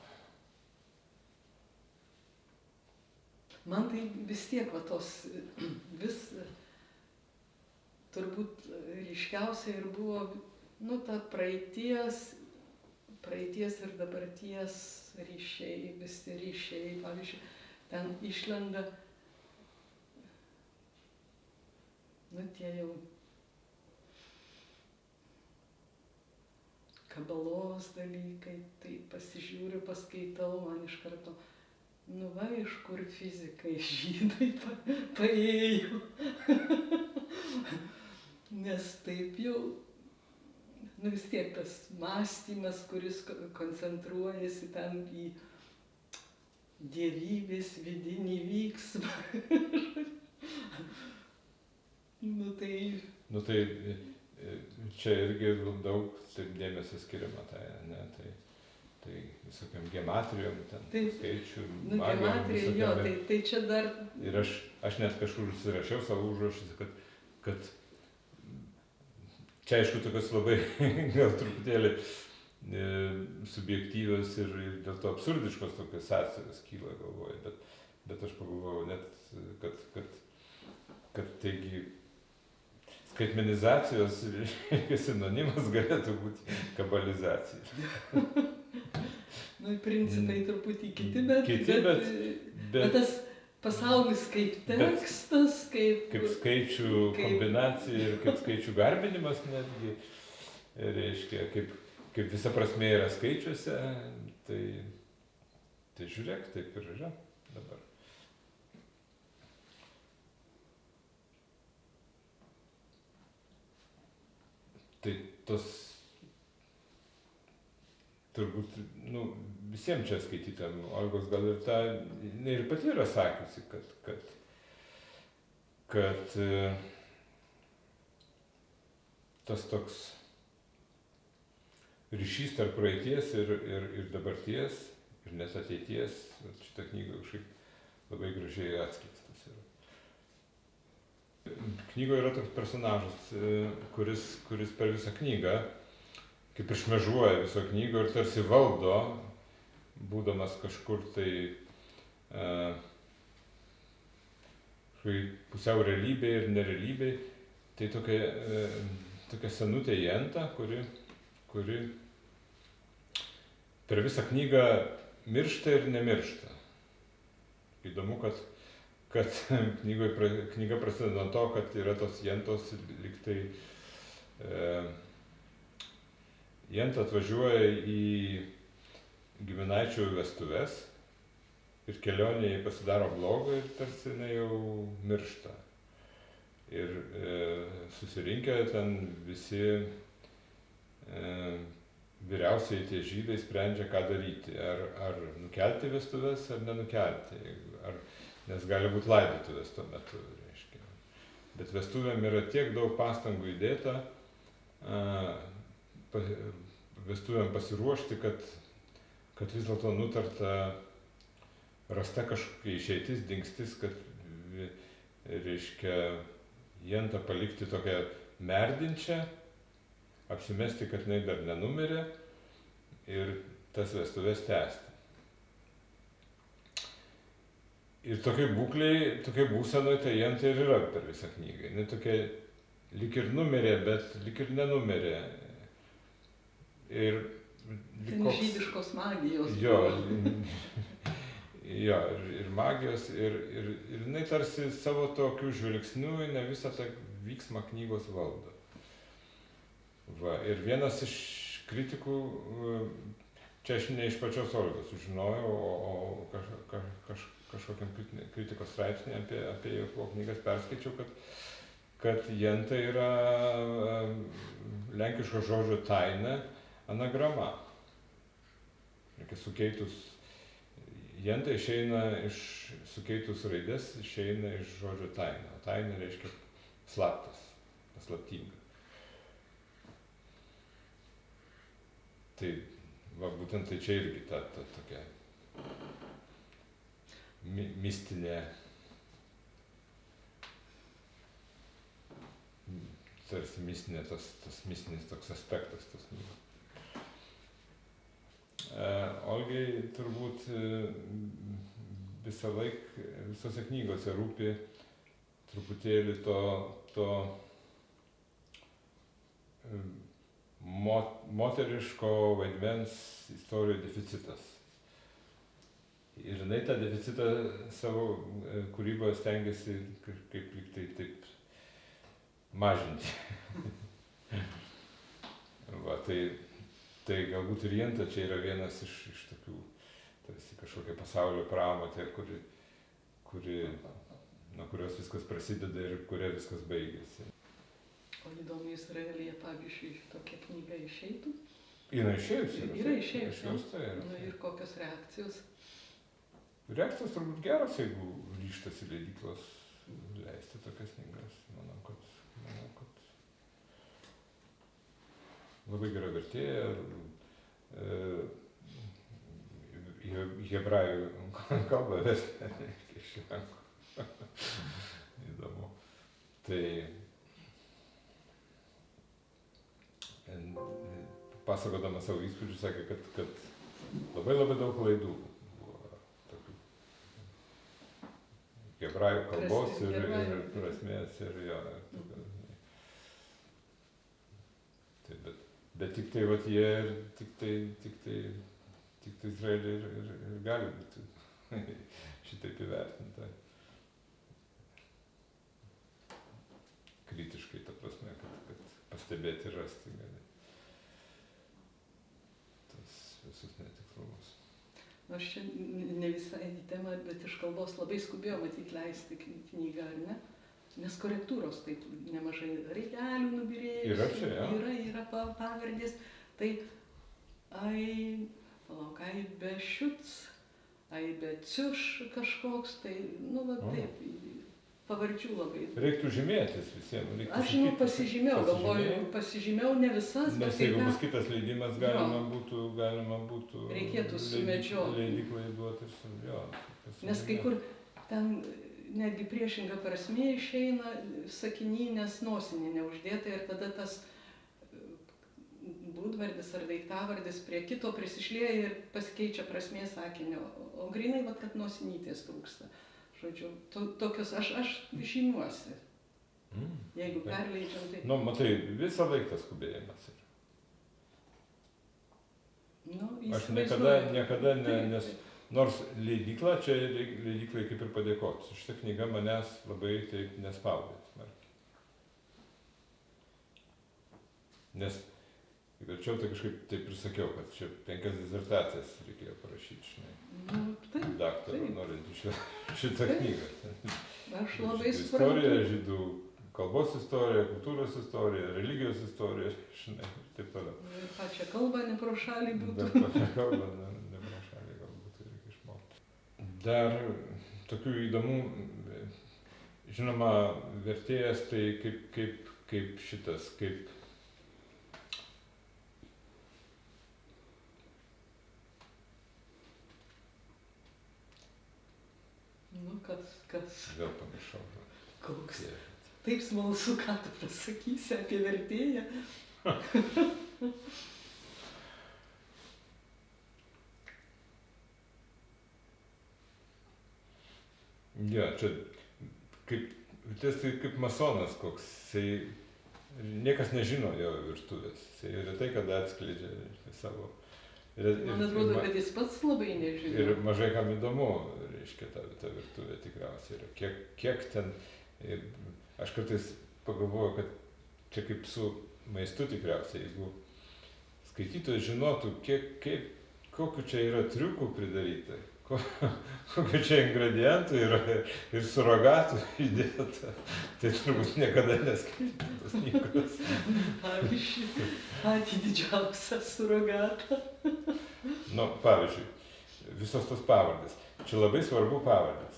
Man tai vis tiek va tos vis turbūt ryškiausia ir buvo, ta praeities ir dabarties ryšiai, visi ryšiai, pavyzdžiui, ten išlenda, tie jau kabalos dalykai, tai pasižiūriu, paskaitau, man iš karto, iš kur fizikai žydai paėjo. Nes taip jau, vis tiek tas mąstymas, kuris koncentruojasi ten į dievybės vidinį vyksmą. Tai čia irgi daug dėmesio skiriama tai visokiam gematrijom, skaičių, magijom. Tai čia dar... Ir aš net kažkur užsirašiau savo užrašus, kad čia aišku tokios labai gal truputėlį subjektyvios ir dėl to absurdiškos tokios sąsajos kyla galvoje, bet aš pagalvojau net, kad taigi skaitmenizacijos sinonimas galėtų būti kabalizacija. Principai truputį kiti, bet tas pasaulis kaip tekstas, kaip skaičių kombinacija ir kaip skaičių garbinimas netgi, reiškia, kaip visa prasmė yra skaičiuose, tai žiūrėk, taip ir yra dabar. Tai tos turbūt, nu, visiems čia skaitytam, Olgos gal ir tą, jinai ir pati yra sakiusi, kad tas toks ryšys tarp praeities ir dabarties, ir net ateities, šitą knygą kažkaip labai gražiai atskleistas yra. Knygoje yra toks personažas, kuris per visą knygą kaip ir šmežuoja viso knygo ir tarsi valdo, būdamas kažkur tai pusiau realybėje ir nerealybėje. Tai tokia senutė Jenta, kuri per visą knygą miršta ir nemiršta. Įdomu, kad knyga prasideda nuo to, kad yra tos Jentos lyg tai Jenta atvažiuoja į giminaičių vestuves ir kelionėje pasidaro blogo ir tarsi jinai jau miršta. Ir susirinkę ten visi vyriausiai tie žydai sprendžia, ką daryti. Ar nukelti vestuves, ar nenukelti. Nes gali būti laidotuvės tuo metu, reiškia. Bet vestuvėm yra tiek daug pastangų įdėta, vestuvėm pasiruošti, kad vis dėlto nutarta rasta kažkokia išeitis, dingstis, kad, reiškia, Jentą palikti tokią merdinčią, apsimesti, kad jinai dar nenumirė ir tas vestuvės tęsti. Ir tokiai būkliai, tokiai būsenoj, tai Jenta ir yra per visą knygą. Jinai tokia lyg ir numirė, bet lyg ir nenumirė. Ir žydiškos magijos. Jo, ir magijos, ir jinai tarsi savo tokiu žvilgsniu, ne visą tą vyksmą knygos valdo. Va, ir vienas iš kritikų, čia aš ne iš pačios Olgos sužinojau, o kažkokiam kritikos straipsnį apie jo knygas perskaičiau, kad Jenta yra lenkiško žodžio taina anagrama. Sukeitus Jenta išeina sukeitus raidės, išeina iš žodžio taina. O taina reiškia slaptas, paslaptinga. Tai va, būtent tai čia irgi ta tokia mistinė, tarsi mistinė, tas mistinis toks aspektas tos knygos. Olgai turbūt visose knygose rūpi truputėlį to moteriško vaidmens istorijų deficitas. Ir jinai tą deficitą savo kūryboje stengiasi kaip lyg tai taip mažinti. Va, tai galbūt ir Jenta čia yra vienas iš tokių, tarsi kažkokia pasaulio pramatė, nuo kurios viskas prasideda ir kuria viskas baigėsi. O įdomu, Izraelyje, pavyzdžiui, tokia knyga išeitų? Yra išėjusi. Yra išėjusi. Nu, ir kokios reakcijos? Reakcijos turbūt geros, jeigu ryžtasi leidyklos leisti tokias knygas. Manau, kad labai gera vertėja, hebrajų kalbą vertė, iš lenkų. Įdomu. Tai pasakodama savo įspūdžių sakė, kad labai daug klaidų buvo tokių hebrajų kalbos ir prasmės ir jo. Bet tik tai vat jie tik tai Izraelį ir gali būti šitaip įvertinta. Kritiškai, ta prasme, kad pastebėti ir rasti gali tas visus netikslumus. Nors čia ne visai į temą, bet iš kalbos labai skubėjo matyt leisti knygą, ar ne? Nes korektūros taip nemažai raidelių nubyrėjusių, yra pavardės. Tai Aibe Šiuc, Aibe Ciuš kažkoks, tai, nu, va taip, pavardžių labai. Reiktų žymėtis visiems. Aš, nu, pasižymėjau, galvoju, pasižymėjau ne visas, Nes jeigu bus kitas leidimas, galima būtų reikėtų sumedžioti. Leidyklai duoti ir jo. Nes kai kur ten netgi priešinga prasmė išeina sakinys nosinė neuždėta ir tada tas būdvardis ar daiktavardis prie kito prisišlieja ir pasikeičia prasmė sakinio. O grinai, vat, kad nosinytės trūksta. Žodžiu, tokius aš žymiuosi. Jeigu perleidžiam, tai... Nu, matai, visą laiką tas skubėjimas yra. Nu, aš niekada nes nors leidykla, čia leidyklai kaip ir padėkoti. Šitą knygą manęs labai taip nespaudė smarkiai. Nes verčiau tai kažkaip taip ir sakiau, kad čia 5 disertacijas reikėjo parašyti, žinai. Nu, taip. Daktarą, norint šitą knygą. Aš labai suprantu. Istorija, žydų kalbos istorija, kultūros istorija, religijos istorija, žinai, ir taip toliau. Ir pačią kalbą ne pro šalį būtų. Dar pačią kalbą ne pro šalį galbūt reikia išmokti. Dar tokių įdomų, žinoma, vertėjas tai kaip šitas, kaip Nu, kas? Vėl pamiršau. Koks? Taip smalsu, ką tu pasakysi apie vertėją. Ja, čia kaip masonas koks, jisai niekas nežino jo virtuvės, jisai retai kada atskleidžia savo. Man atrodo, kad jis pats labai nežino. Ir mažai kam įdomu, reiškia, ta virtuvė tikriausiai yra. Kiek ten, aš kartais pagalvoju, kad čia kaip su maistu tikriausiai, jeigu skaitytojas žinotų, kokiu čia yra triukų pridaryta, kokiu čia ingredientų yra ir surogatų įdėta, tai turbūt niekada neskaitytų tos knygos. Pavyzdžiui, patį didžiausią surogatą. Nu, pavyzdžiui, visos tos pavardės. Čia labai svarbu pavardės.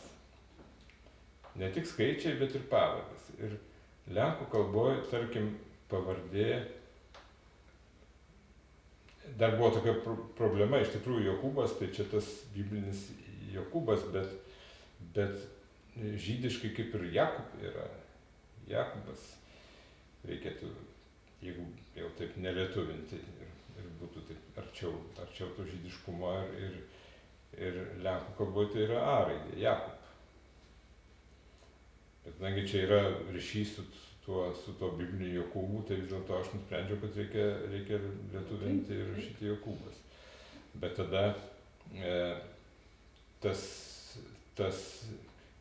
Ne tik skaičiai, bet ir pavardės. Ir lenkų kalboje, tarkim, pavardė. Dar buvo tokia problema, iš tikrųjų Jokūbas, tai čia tas biblinis Jokūbas, bet žydiškai kaip ir Jakub yra. Jakubas reikėtų, jeigu jau taip nelietuvinti ir būtų taip arčiau to žydiškumo ir lenkų kalboje tai yra A raidė, Jakub. Bet kadangi čia yra ryšys su to bibliniu Jokūbu, tai vis dėlto aš nusprendžiau, kad reikia lietuvinti ir rašyti Jokūbas. Bet tada tas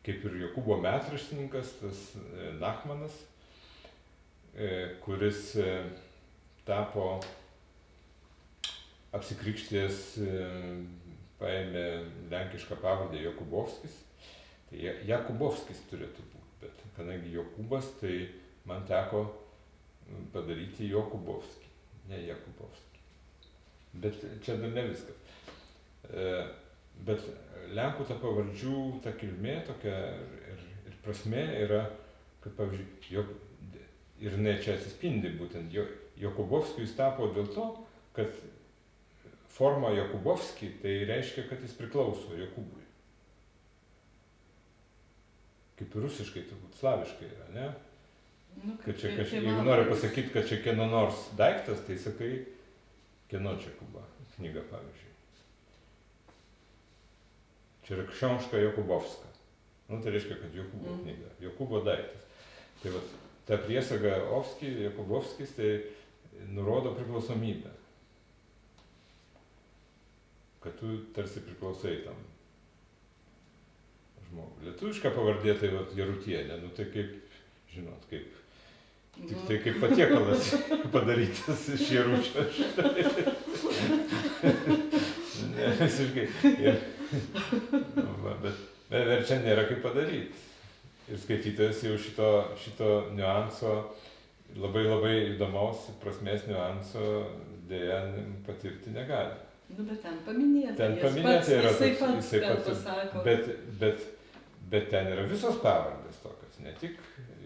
kaip ir Jokūbo metraštininkas, tas Nachmanas, kuris tapo apsikrikštijęs, paėmė lenkišką pavardę Jokubovskis. Tai Jakubovskis turėtų būti, bet kadangi Jokūbas, tai man teko padaryti Jokubovskį, ne Jakubovskį. Bet čia dar ne viskas. Bet lenkų ta pavardžių, ta kilmė tokia ir prasmė yra, kad pavyzdžiui, ir jinai čia atsispindi būtent, Jokubovskiu jis tapo dėl to, kad forma Jokubovski, tai reiškia, kad jis priklauso Jokūbui. Kaip ir rusiškai, turbūt slaviškai yra, ne? Nu, kad čia jeigu nori pasakyti, kad čia kieno nors daiktas, tai sakai, kieno čia Kuba knyga, pavyzdžiui. Čia yra Książka Jokubowska. Nu, tai reiškia, kad Jokūbo knyga, Jokūbo daiktas. Tai vat, ta priesaga Jokubovskis, tai nurodo priklausomybę. Kad tu tarsi priklausai tam žmogui. Lietuviška pavardė, tai vat Jarutienė, nu tai kaip, žinot, kaip, tik tai kaip patiekalas padarytas iš jaručio. Ne, visiškai. Bet verčia nėra kaip padaryti. Ir skaitytojas jau šito niuanso labai labai įdomaus prasmės niuanso dėja patirti negali. Nu, bet ten paminėta. Ten jis paminėta pats, yra jisai toks- pats jisai ką pats- pasako. Bet ten yra visos pavardės tokios, ne tik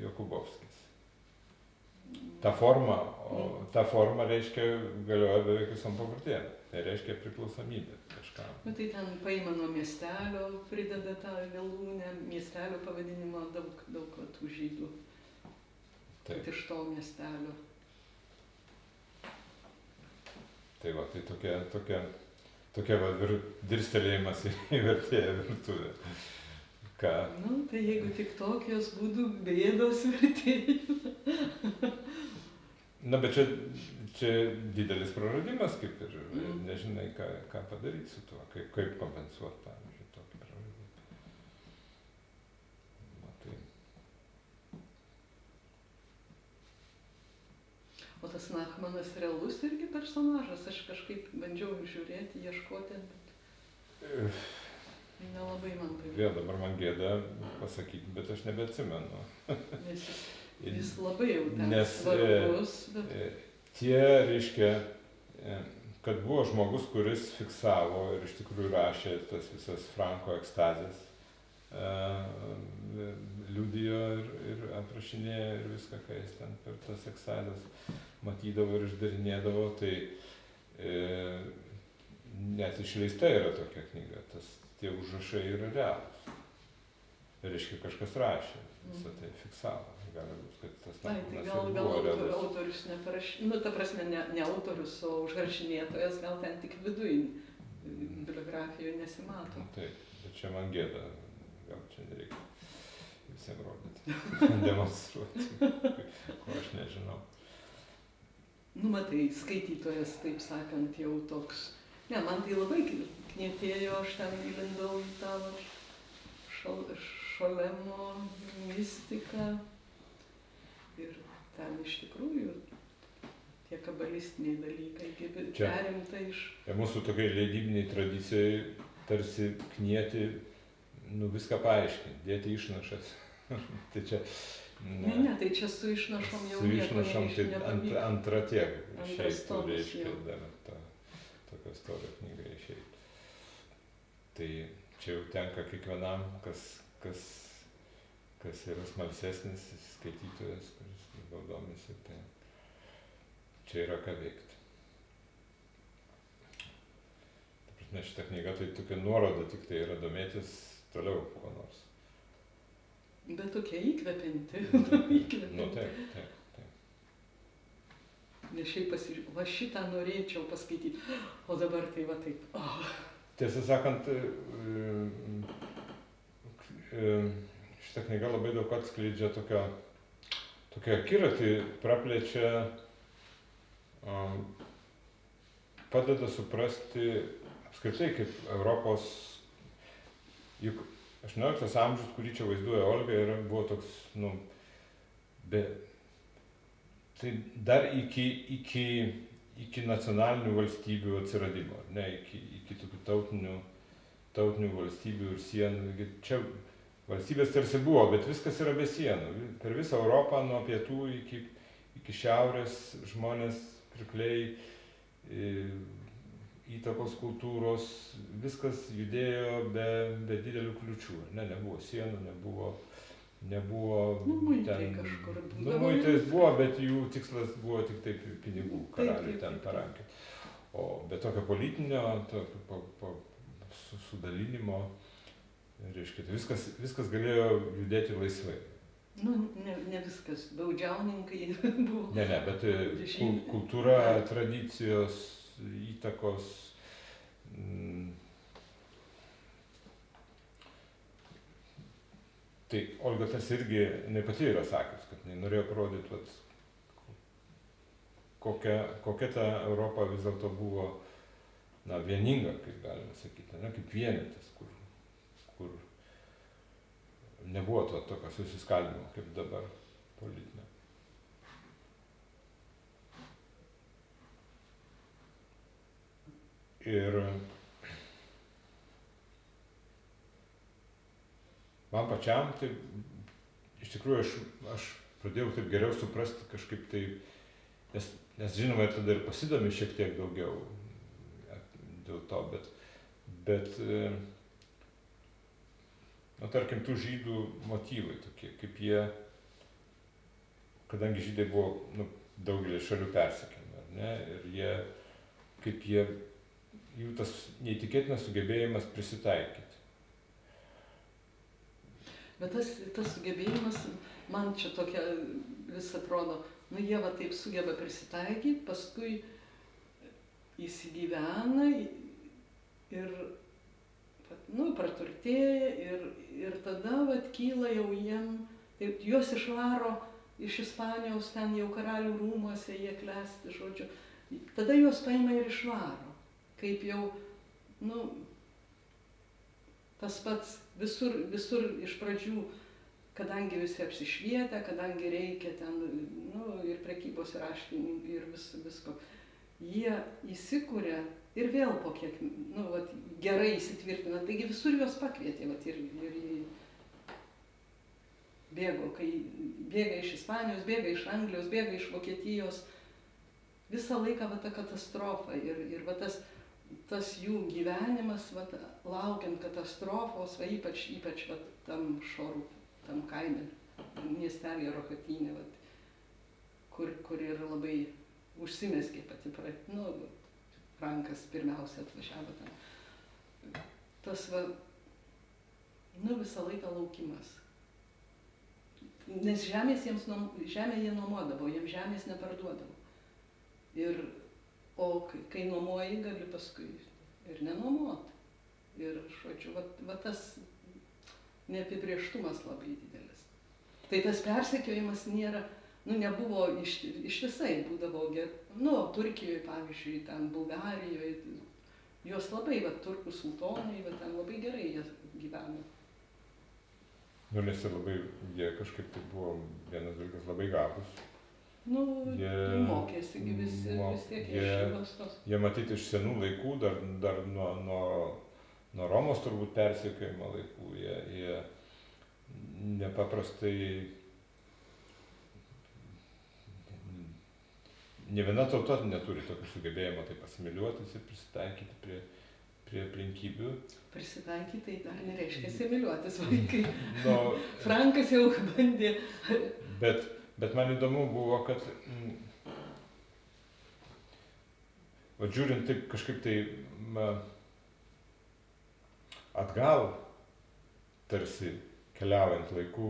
Jokubovskis. Ta forma reiškia galioja beveik visom pavardėm. Tai reiškia priklausomybę kažkam. Nu, tai ten paima nuo miestelio, prideda tą galūnę, miestelio pavadinimo daug tų žydų. Taip. Kad iš to miestelio. Tai va, tai tokia va, dirstelėjimas į vertėją virtuvę. Ką? Nu, tai jeigu tik tokios būtų bėdos vertėjų. Na, bet čia didelis praradimas, kaip ir nežinai, ką padaryti su tuo, kaip kompensuoti, pavyzdžiui, tokį praradimą. Na, tai. O tas Nachmanas realus irgi personažas, aš kažkaip bandžiau žiūrėti, ieškoti, bet nelabai man tai. Vėl dabar man gėda pasakyti, bet aš nebeatsimenu. Nes jis labai jau ten Nes, svarbus, bet Tie, reiškia, kad buvo žmogus, kuris fiksavo ir iš tikrųjų rašė tas visas Franko ekstazės, liudijo ir aprašinėjo ir viską, ką jis ten per tas ekstazės matydavo ir išdarinėdavo, tai net išleista yra tokia knyga, tie užrašai yra realūs. Reiškia, kažkas rašė, visą tai fiksavo. Gali būt, kad tas tai gal autorius neparašė, nu, ta prasme, ne autorius, o užrašinėtojas, gal ten tik viduj bibliografijoje nesimato. Taip, bet čia man gėda, gal čia nereikia visiems rodyti, demonstruoti, ko aš nežinau. Nu, matai, skaitytojas, taip sakant, jau toks, ne, man tai labai knietėjo, aš ten įlindau į tą Šolemo mistiką. Ir ten iš tikrųjų tie kabalistiniai dalykai, kaip ir perimta iš... Mūsų tokiai leidybiniai tradicijai tarsi knieti, viską paaiškinti, dėti išnašas. Tai čia... Ne, tai čia su išnašom jau nieko nepavyko. Tai antra tiek išeitų, reiškia, jau. Dar tokia istorija knyga išeitų. Tai čia jau tenka kiekvienam, kas yra smalsesnis skaitytojas, kuris gal domisi, tai čia yra ką veikti. Ta prasme, šita knyga tai tokia nuoroda, tik tai yra domėtis toliau kuo nors. Bet tokia įkvepianti. Nu, taip. Nes šiaip va šitą norėčiau paskaityti, o dabar tai va taip. Oh. Tiesą sakant, šitą knygą labai daug atskleidžia tokia akiratį, praplečia, padeda suprasti apskritai kaip Europos, juk 18 amžius, kurį čia vaizduoja Olga, buvo toks, tai dar iki nacionalinių valstybių atsiradimo, ne, iki tokių tautinių valstybių ir sienų. Čia valstybės tarsi buvo, bet viskas yra be sienų. Per visą Europą nuo pietų iki šiaurės žmonės, pirkliai, įtakos kultūros, viskas judėjo be didelių kliučių. Nebuvo sienų, nebuvo muitai kažkur. Muitais buvo, bet jų tikslas buvo tik taip pinigų karaliui ten parankė. O be tokio politinio, sudalinimo, reiškia, tai viskas galėjo judėti laisvai. Ne viskas, baudžiauninkai buvo. Ne, bet kultūra, tradicijos, įtakos. Tai Olga tas irgi, jinai pati yra sakius, kad jinai norėjo parodyti, kokia ta Europa vis dėlto buvo vieninga, kaip galima sakyti, kaip vienetas, kur nebuvo tokio susiskaldimo, kaip dabar politinio. Ir man pačiam, tai iš tikrųjų aš pradėjau taip geriau suprasti kažkaip tai, nes žinoma, ir tada ir pasidomi šiek tiek daugiau dėl to, bet tarkim, tų žydų motyvai tokie, kaip jie, kadangi žydai buvo daugelį šalių persekiami, ar ne, ir jų tas neįtikėtinas sugebėjimas prisitaikyti. Bet tas sugebėjimas, man čia tokia vis atrodo, jie va taip sugeba prisitaikyti, paskui įsigyvena ir praturtėja ir tada vat kyla jau jiem, taip, juos išvaro iš Ispanijos, ten jau karalių rūmuose jie klesti, žodžiu, tada juos paima ir išvaro, kaip jau, tas pats visur iš pradžių, kadangi visi apsišvietę, kadangi reikia ten, ir prekybos ir aškininkų ir visko, jie įsikuria ir vėl po kiek, gerai įsitvirtina, taigi visur juos pakvietė, ir bėgo, kai bėga iš Ispanijos, bėga iš Anglijos, bėga iš Vokietijos, visą laiką ta katastrofa ir tas jų gyvenimas, laukiant katastrofos, ypač tam šorų, tam kaime, miestelėje Rohatyne, kur ir labai užsimezgė pati, Frankas pirmiausia atvažiavo ten. Tas visą laiką laukimas. Nes žemę jie nuomodavo, jiems žemės neparduodavo. O kai nuomoji, gali paskui ir nenuomoti. Ir, žodžiu, tas neapibrėžtumas labai didelis. Tai tas persekiojimas nėra, nebuvo ištisai, būdavo, Turkijoje, pavyzdžiui, ten Bulgarijoje, jos labai, turkų sultonai, ten labai gerai jie gyveno. Nes jie kažkaip tai buvo, vienas dalykas, labai gabūs. Mokėsi vis tiek iš tos. Jie matyti iš senų laikų, dar nuo Romos turbūt persekiojimo laikų, jie nepaprastai, ne viena tauta neturi tokio sugebėjimo taip asimiliuotis ir prisitaikyti prie aplinkybių. Prisitaikyti tai dar nereiškia asimiliuotis, vaikai. Frankas jau bandė. Bet man įdomu buvo, kad žiūrint taip kažkaip tai atgal, tarsi keliaujant laiku,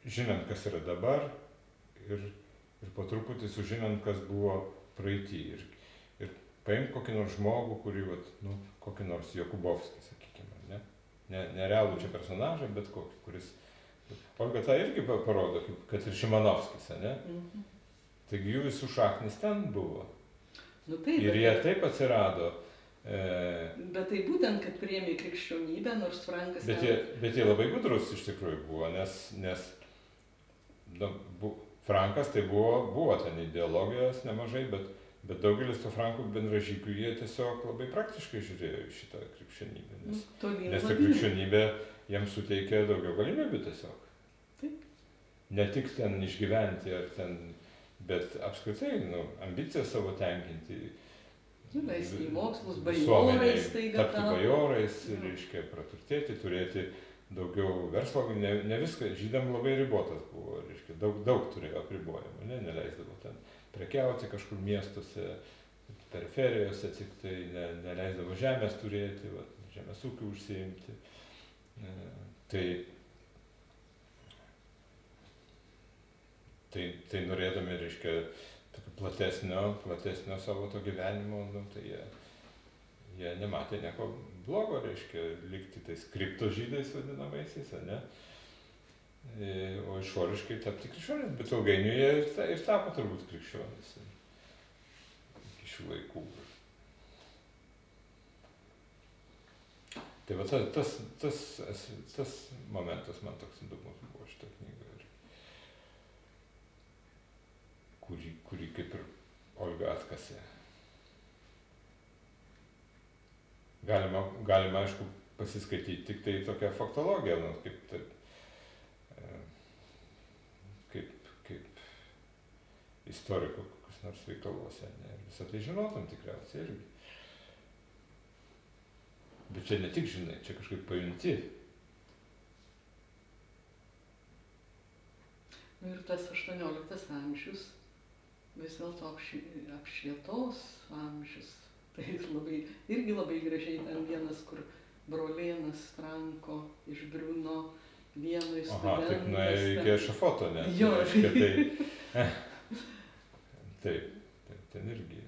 žinant, kas yra dabar ir po truputį sužinant, kas buvo praeity. Ir paimk kokį nors žmogų, kokį nors Jokubovskį, sakykime, nerealų čia personažą, bet kokį, kuris... Olga tą irgi parodo, kad ir Šimanovskis, ne? Taigi jų visų šaknis ten buvo. Ir jie taip atsirado. Bet tai būtent, kad priėmė krikščionybę, nors Frankas... Bet jie labai gudrus iš tikrųjų buvo, nes Frankas tai buvo ten ideologijos nemažai, bet daugelis to Frankų bendražygių jie tiesiog labai praktiškai žiūrėjo į šitą krikščionybę, nes ta krikščionybė jiems suteikia daugiau galimybių tiesiog. Taip. Ne tik ten išgyventi, bet apskritai ambiciją savo tenkinti. Leisti į mokslus, bajorais staiga tapti bajorais, reiškia praturtėti, turėti daugiau verslo, ne viską, žydam labai ribotas buvo, reiškia, daug turėjo apribojimų, neleisdavo ten prekiauti kažkur miestuose, periferijose, tik tai neleisdavo žemės turėti, žemės ūkiu užsiimti. Tai norėdami, reiškia, platesnio savo to gyvenimo, tai jie nematė nieko blogo, reiškia, likti tais kriptožydais vadinamaisiais, ne? O išoriškai tapti krikščionis, bet ilgainiui jie ir tapo turbūt krikščionis iki šių laikų. Tai va tas momentas man toks įdomus buvo šitą knygą, kurį kaip ir Olga atkasė. Galima aišku pasiskaityti tik tai tokią faktologiją, kaip taip, istorikų kokius nors veikaluose, ne? Ir visą tai žinotum tikriausiai irgi. Bet čia ne tik žinai, čia kažkaip pajunti. Nu ir tas 18 amžius vis dėlto apšvietos amžius. Tai irgi labai gražiai ten vienas, kur brolėnas Franko iš Briuno vienoj studentas. Aha, taip nuėjo iki ešafoto, ne? Jo. Taip, ten irgi.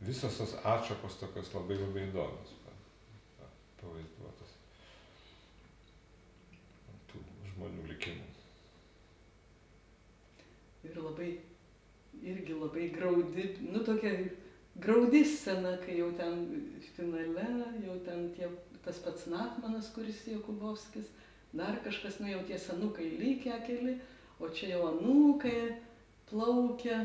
Visos tos atšakos tokios labai įdomios pavaizduotos. Tų žmonių likimų. Ir irgi labai graudi, nu tokia graudi scena, kai jau ten finale, jau ten tas pats Nachmanas, kuris Jokubovskis, dar kažkas, nu jau tie senukai likę keli, o čia jau anūkai plaukia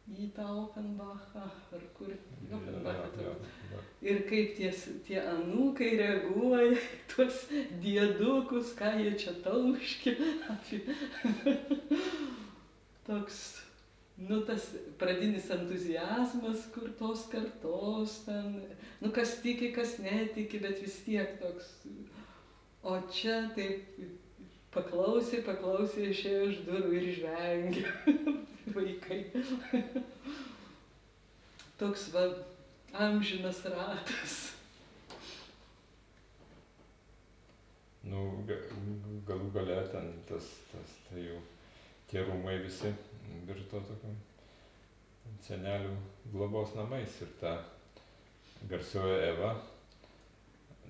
į tą Offenbachą, ar kur, Offenbachą. Ir kaip tie anūkai reaguoja į tuos diedukus, ką jie čia tauškia. Toks, nu tas pradinis entuziazmas, kur tos kartos ten, nu kas tiki, kas netiki, bet vis tiek toks. O čia taip paklausė, išėjo iš durų ir žvengė vaikai. Toks amžinas ratas. Nu, galų gale ten tai jau tie rūmai visi virto tokiam senelių globos namais ir ta garsioji Eva,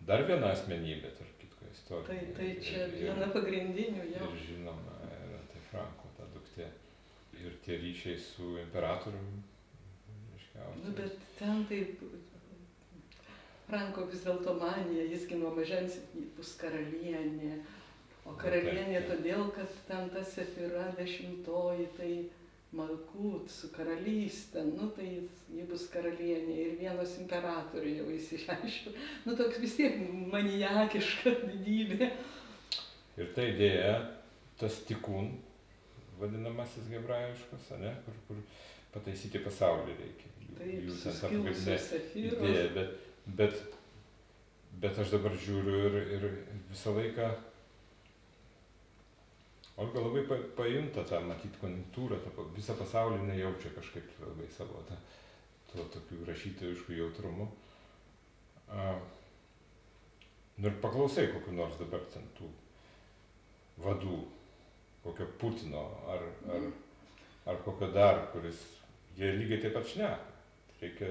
dar viena asmenybė, tarp kitko, istorija. Tai čia viena pagrindinių jau. Ir žinoma, yra tai Franko, ta duktė. Ir tie ryšiai su imperatoriumi. Nu, bet ten taip, Franko vis dėlto manija, jisgi nuo mažens bus karalienė. O karalienė todėl, kad ten ta Sefira 10, tai Malkut su karalystė, nu tai ji bus karalienė ir vienos imperatorių jau įsireiškė. Nu toks vis tiek maniakiška didybė. Ir ta idėja, tas tikūn, vadinamasis hebrajiškas, ne, kur pataisyti pasaulį reikia. Taip, suskilusios Sefiros. Idėja, bet aš dabar žiūriu ir visą laiką Olga labai pajunta tą, matyt, konjunktūrą, visą pasaulį nejaučia kažkaip labai savo tuo tokiu rašytojišku jautrumu. Nu ir paklausai kokiu nors dabar ten tų vadų, kokio Putino ar kokio dar, kuris, jie lygiai taip pat šneka. Reikia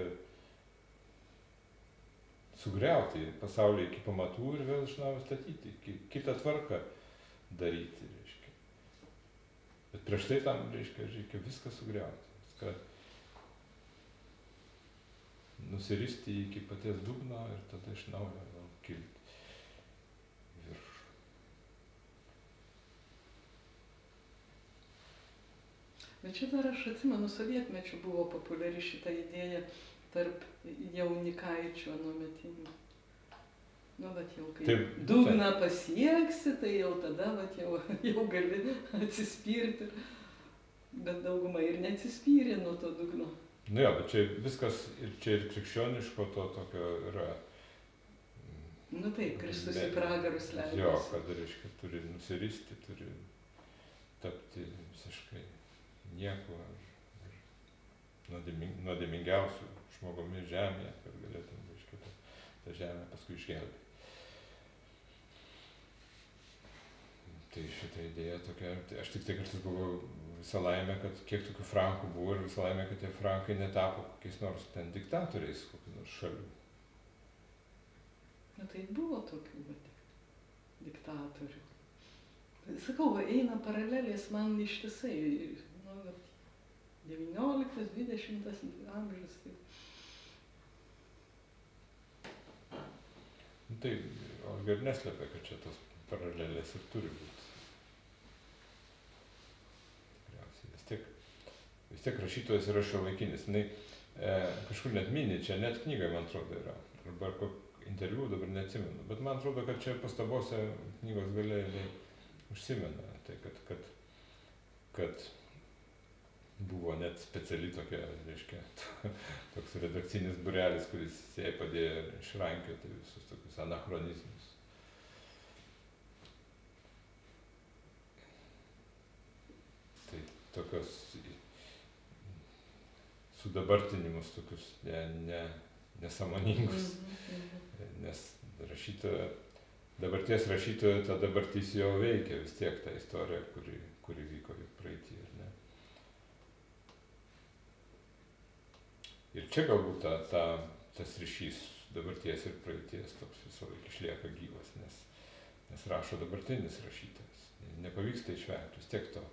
sugriauti pasaulį iki pamatų ir vėl iš naujo statyti, kitą tvarką daryti, reiškia. Bet prieš tai tam, reikia viską sugriauti, viską nusiristi iki paties dugno ir tada iš naujo vėl kilti viršų. Bet čia dar aš atsimenu, sovietmečiu buvo populiari šita idėja tarp jaunikaičių anuometinių. Nu, bet jau kai dugną pasieksi, tai jau tada jau gali atsispirti. Bet dauguma ir neatsispyrė nuo to dugno. Nu jo, bet čia viskas, čia ir krikščioniško to tokio yra. Nu taip, Kristus į pragarus leidosi. Jo, kad reiškia, turi nusiristi, turi tapti visiškai nieko nuodėmingiausių žmogumi žemėje, kad galėtum, reiškia, tą žemę paskui išgelbėti. Tai šitą idėją tokia, aš tik tai kartais buvau visą laimę, kad kiek tokių Frankų buvo ir visą laimę, kad tie Frankai netapo kokiais nors ten diktatoriais, kokių nors šalių. Na tai buvo tokių diktatorių. Sakau, eina paralelės man ištisai, nu, 19-20 amžius. Tai Olga ir neslepia, kad čia tos paralelės ir turi būti. Tikriausiai. Vis tiek rašytojas yra šiuolaikinis. Kažkur net mini, čia net knygai, man atrodo, yra. Arba interviu, dabar neatsimenu. Bet man atrodo, kad čia pastabose knygos gale užsimena. Tai kad buvo net speciali tokia, reiškia, toks redakcinis būrelis, kuris jai padėjo išrankioti visus tokius anachronizmus. Tai tokios sudabartinimus tokius nesąmoningus, nes dabarties rašytojo ta dabartis jau veikia vis tiek tą istoriją, kuri vyko praeitį, ar ne? Ir čia galbūt tas ryšys dabarties ir praeities toks visą laiką išlieka gyvas, nes rašo dabartinis rašytojas. Nepavyksta išvengti vis tiek to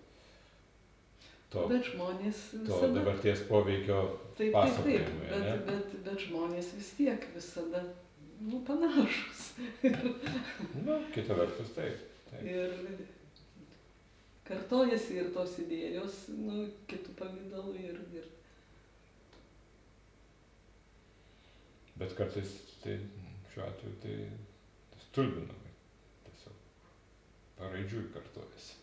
Bet žmonės visada... dabarties poveikio pasakojimui, ne? Bet žmonės vis tiek visada, panašus. Kita vertus taip. Ir kartojasi ir tos idėjos, kitų pavydalų ir... Bet kartais tai, šiuo atveju, tai stulbinamai, tiesiog paraidžiui kartojasi.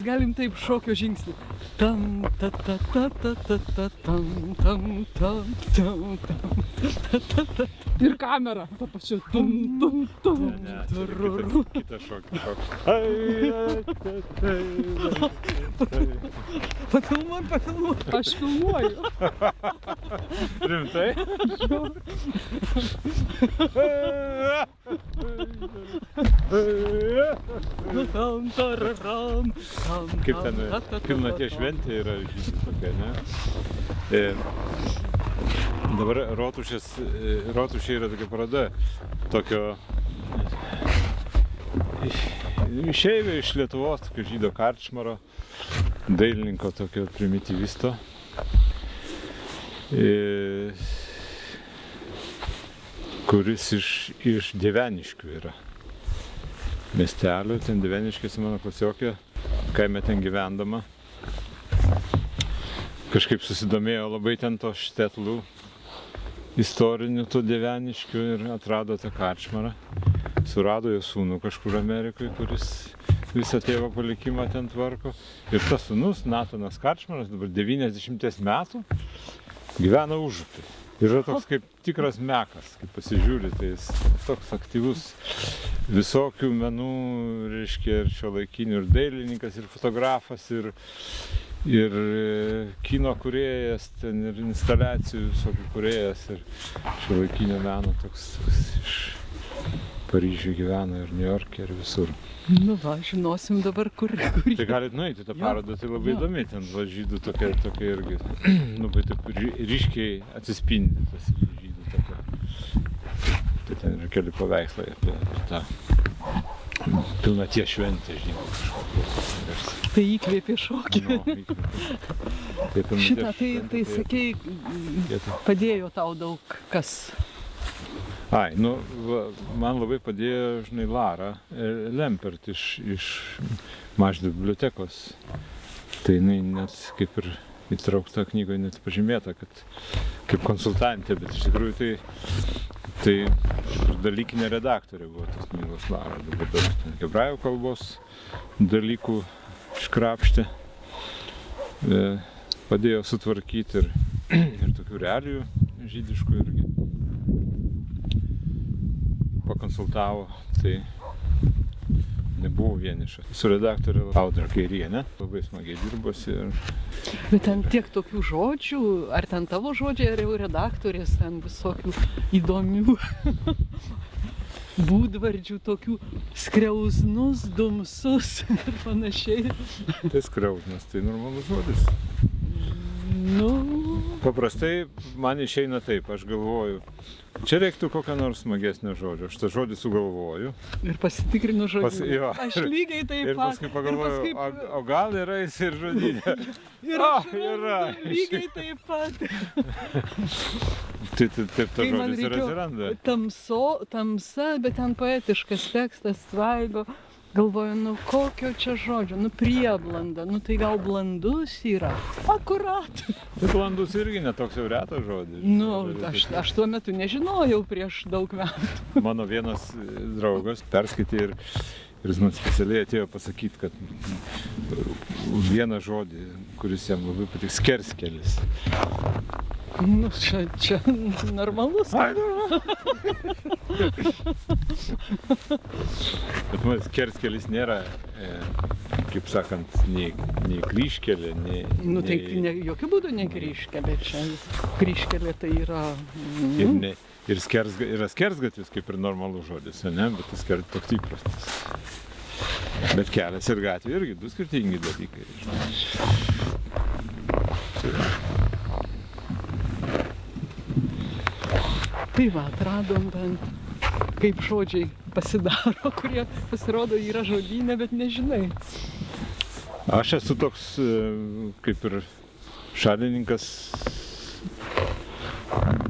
Galim taip šokio žingsnį. Tam, ta, ta, ta, ta, ta, ta, tam, tam, tam, tam, tam, ta, ta, ta. Ir kamera, ta pačiu. Tum, tum, tum. Ne, kita šokio. Pafilmuok. Aš filmuoju. Rimtai? Tam, tararam. Kaip ten pilnaties šventė yra žydų tokia, ne? Dabar Rotušė yra tokia paroda, tokio išeivio iš Lietuvos, tokio žydo Karčmaro, dailininko tokio primityvisto. Kuris iš Dieveniškių yra. Miestelio, ten Dieveniškėse mano klasiokė, kaime ten gyvendama. Kažkaip susidomėjo labai ten to štetlų istorinių tų Dieveniškių ir atrado tą Karčmarą. Surado jo sūnų kažkur Amerikoje, kuris visą tėvo palikimą ten tvarko. Ir tas sūnus, Natanas Karčmaras, dabar 90 metų, gyvena Užupy. Yra toks kaip tikras mekas, kaip pasižiūri, tai jis toks aktyvus visokių menų, reiškia, ir šiuolaikinių, ir dailininkas, ir fotografas, ir kino kūrėjas, ten ir instaliacijų visokių kūrėjas, ir šiuolaikinio meno toks iš Paryžiuje gyvena, ir Niujorke, ir visur. Žinosim dabar, kur. Tai galit nueiti tą parodą, tai labai įdomi, ten žydų tokia irgi, taip ryškiai atsispindi tas žydų tokia. Tai ten yra keli paveikslai apie tą pilnaties šventę žydų kažkokios. Tai įkvėpė šokį. Šitą, tai sakei, padėjo tau daug kas. Man labai padėjo, žinai, Lara Lempert iš Mažvydo bibliotekos. Tai jinai net kaip ir įtraukta knygoje net pažymėta, kad kaip konsultantė, bet iš tikrųjų tai dalykinė redaktorė buvo tos knygos Lara. Dabar daug hebrajų kalbos dalykų iškrapštė, padėjo sutvarkyti ir tokių realijų žydiškų irgi. Pakonsultavo, tai nebuvo vieniša. Su redaktorė Audra Kairienė labai smagiai dirbosi. Bet ten tiek tokių žodžių, ar ten tavo žodžiai, ar jau redaktorės, ten visokių įdomių būdvardžių, tokių skriauznus, dumsus ir panašiai. Tai skriauznas, tai normalus žodis. Paprastai man išeina taip, aš galvoju, čia reiktų kokią nors smagesnio žodžio. Aš tą žodį sugalvoju. Ir pasitikrinu žodžiu. Aš lygiai taip pat. Ir paskui pagalvoju, o gal yra jis ir žodynė. Yra. Lygiai taip pat. Taip ta žodis ir atsiranda. Tamsa, bet ten poetiškas tekstas svaigo. Galvoju, kokio čia žodžio, prieblanda, tai gal blandus yra. Akurat. Tai blandus irgi netoks jau retas žodis. Aš tuo metu nežinojau prieš daug metų. Mano vienas draugas perskaitė Ir jis man specialiai atėjo pasakyti, kad vieną žodį, kuris jam labai patiko, skerskelis. Nu, čia normalus. Ai, normalu. Bet man skerskelis nėra, kaip sakant, nei kryžkelė, nei... Nu, tai jokių būdų ne kryžkelė, čia kryžkelė tai yra... Ir yra skersgatvis, kaip ir normalus žodis, ne? Bet tas toks įprastas. Bet kelias ir gatvė irgi du skirtingi dalykai. Tai va, atradom bent, kaip žodžiai pasidaro, kurie pasirodo yra žodyne, bet nežinai. Aš esu toks, kaip ir šalininkas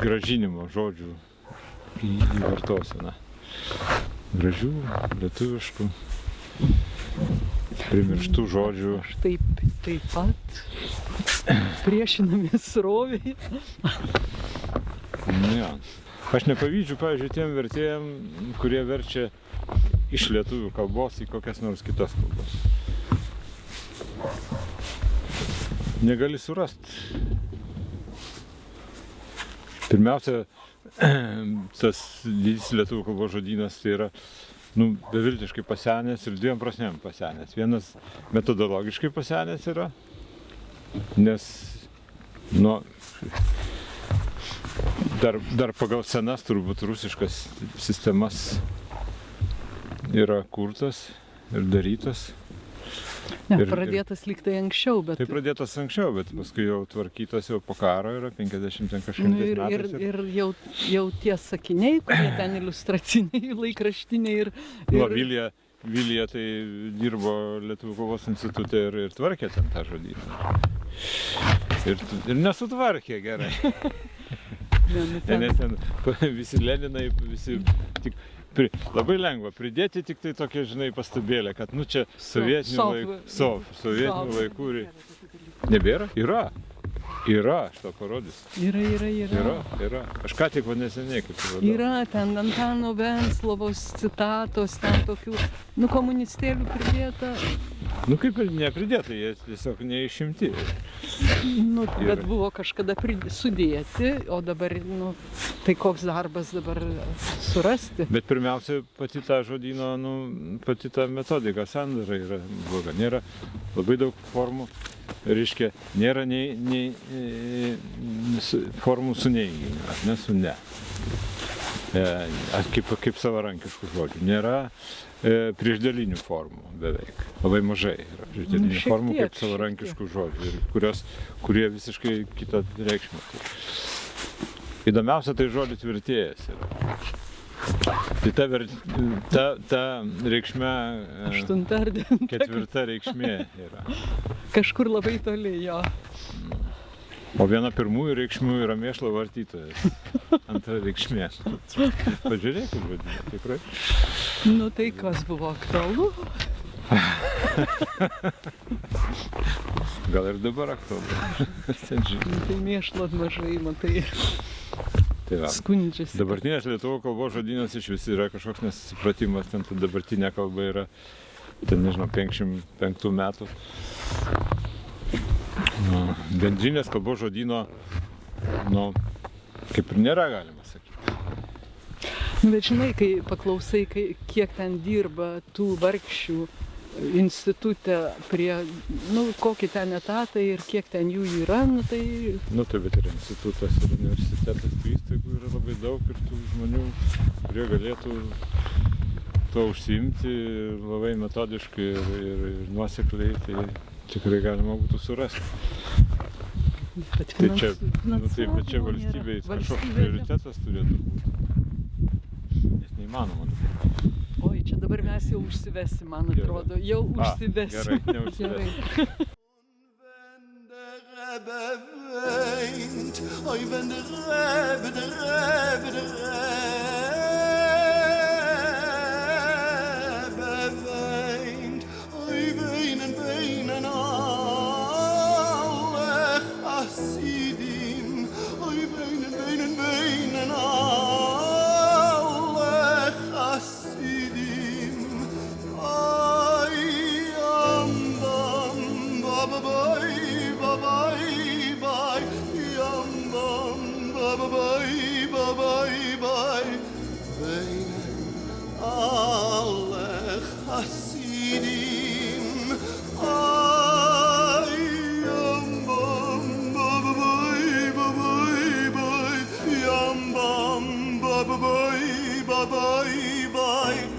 gražinimo žodžių į vartoseną. Gražių, lietuviškų, primirštų žodžių. Aš taip pat priešinamės sroviai. Ja. Aš nepavydžiu, pavyzdžiui, tiem vertėjam, kurie verčia iš lietuvių kalbos į kokias nors kitas kalbas. Negali surasti. Pirmiausia, tas didysis lietuvių kalbos žodynas tai yra beviltiškai pasenęs ir dviem prasmėm pasenęs. Vienas metodologiškai pasenęs yra, nes dar pagal senas turbūt rusiškas sistemas yra kurtas ir darytas. Pradėtas lyg tai anksčiau, bet... Tai pradėtas anksčiau, bet paskui jau tvarkytas jau po karo yra 50 kažkiek metais. Ir jau tie sakiniai, kurie ten iliustraciniai, laikraštiniai ir... Vilija tai dirbo Lietuvių kalbos institute ir tvarkė ten tą žodyną. Ir nesutvarkė gerai. Nes ten visi Leninai, visi tik... Labai lengva pridėti tik tai tokia, žinai, pastabėlė, kad čia sovietinių laikų... Nebėra? Yra, aš tau parodysiu. Yra. Aš ką tik neseniai kaip tai vadau. Yra ten Antano Venclovos citatos, ten tokių, komunistėlių pridėta. Kaip ir nepridėta, jie tiesiog neišimti. Bet buvo kažkada sudėti, o dabar, tai koks darbas dabar surasti. Bet pirmiausia, pati ta žodyno, pati ta metodika, sandara yra bloga. Nėra labai daug formų, reiškia, nėra nei formų su neiginiu, ar ne su ne. Kaip savarankiškų žodžių. Nėra priešdėlinių formų beveik. Labai mažai yra priešdėlinių formų kaip savarankiškų žodžių, kurie visiškai kitą reikšmę turi. Įdomiausia tai žodis vertėjas yra. Tai ta reikšmė, ketvirta reikšmė yra. Kažkur labai toli jo. O viena pirmųjų reikšmių yra mėšlo vartytojas. Antra reikšmė. Pažiūrėkit, vadinasi, tikrai. Tai kas buvo aktualu? Gal ir dabar aktualu. Tai mėšlo mažai, matai. Skundžiasi. Dabartinės lietuvių kalbos žodynas iš vis yra kažkoks nesusipratimas, ten dabartinė kalba yra, ten nežinau, 55 metų. Bendrinės kalbos žodyno, kaip ir nėra, galima sakyti. Bet žinai, kai paklausai, kiek ten dirba tų vargšių institute prie, kokie ten etatai ir kiek ten jų yra, tai... Tai bet ir institutas ir universitetas, tų įstaigų yra labai daug ir tų žmonių, kurie galėtų to užsiimti labai metodiškai ir nuosekliai, tai tikrai galima būtų surasti. Tai čia valstybei kažkoks prioritetas turėtų būti. Nes neįmanoma. Oi, čia dabar mes jau užsivesim, man atrodo. Jau užsivesim. Gerai, neužsivesim. Oi, wenn der Rebbe weint, oi, weinen alle Chassidim, oi, weinen alle Chassidim, bye bye bye Bein alle Hasidim Ay yam bam bye bye bye Yam bam bye bye bye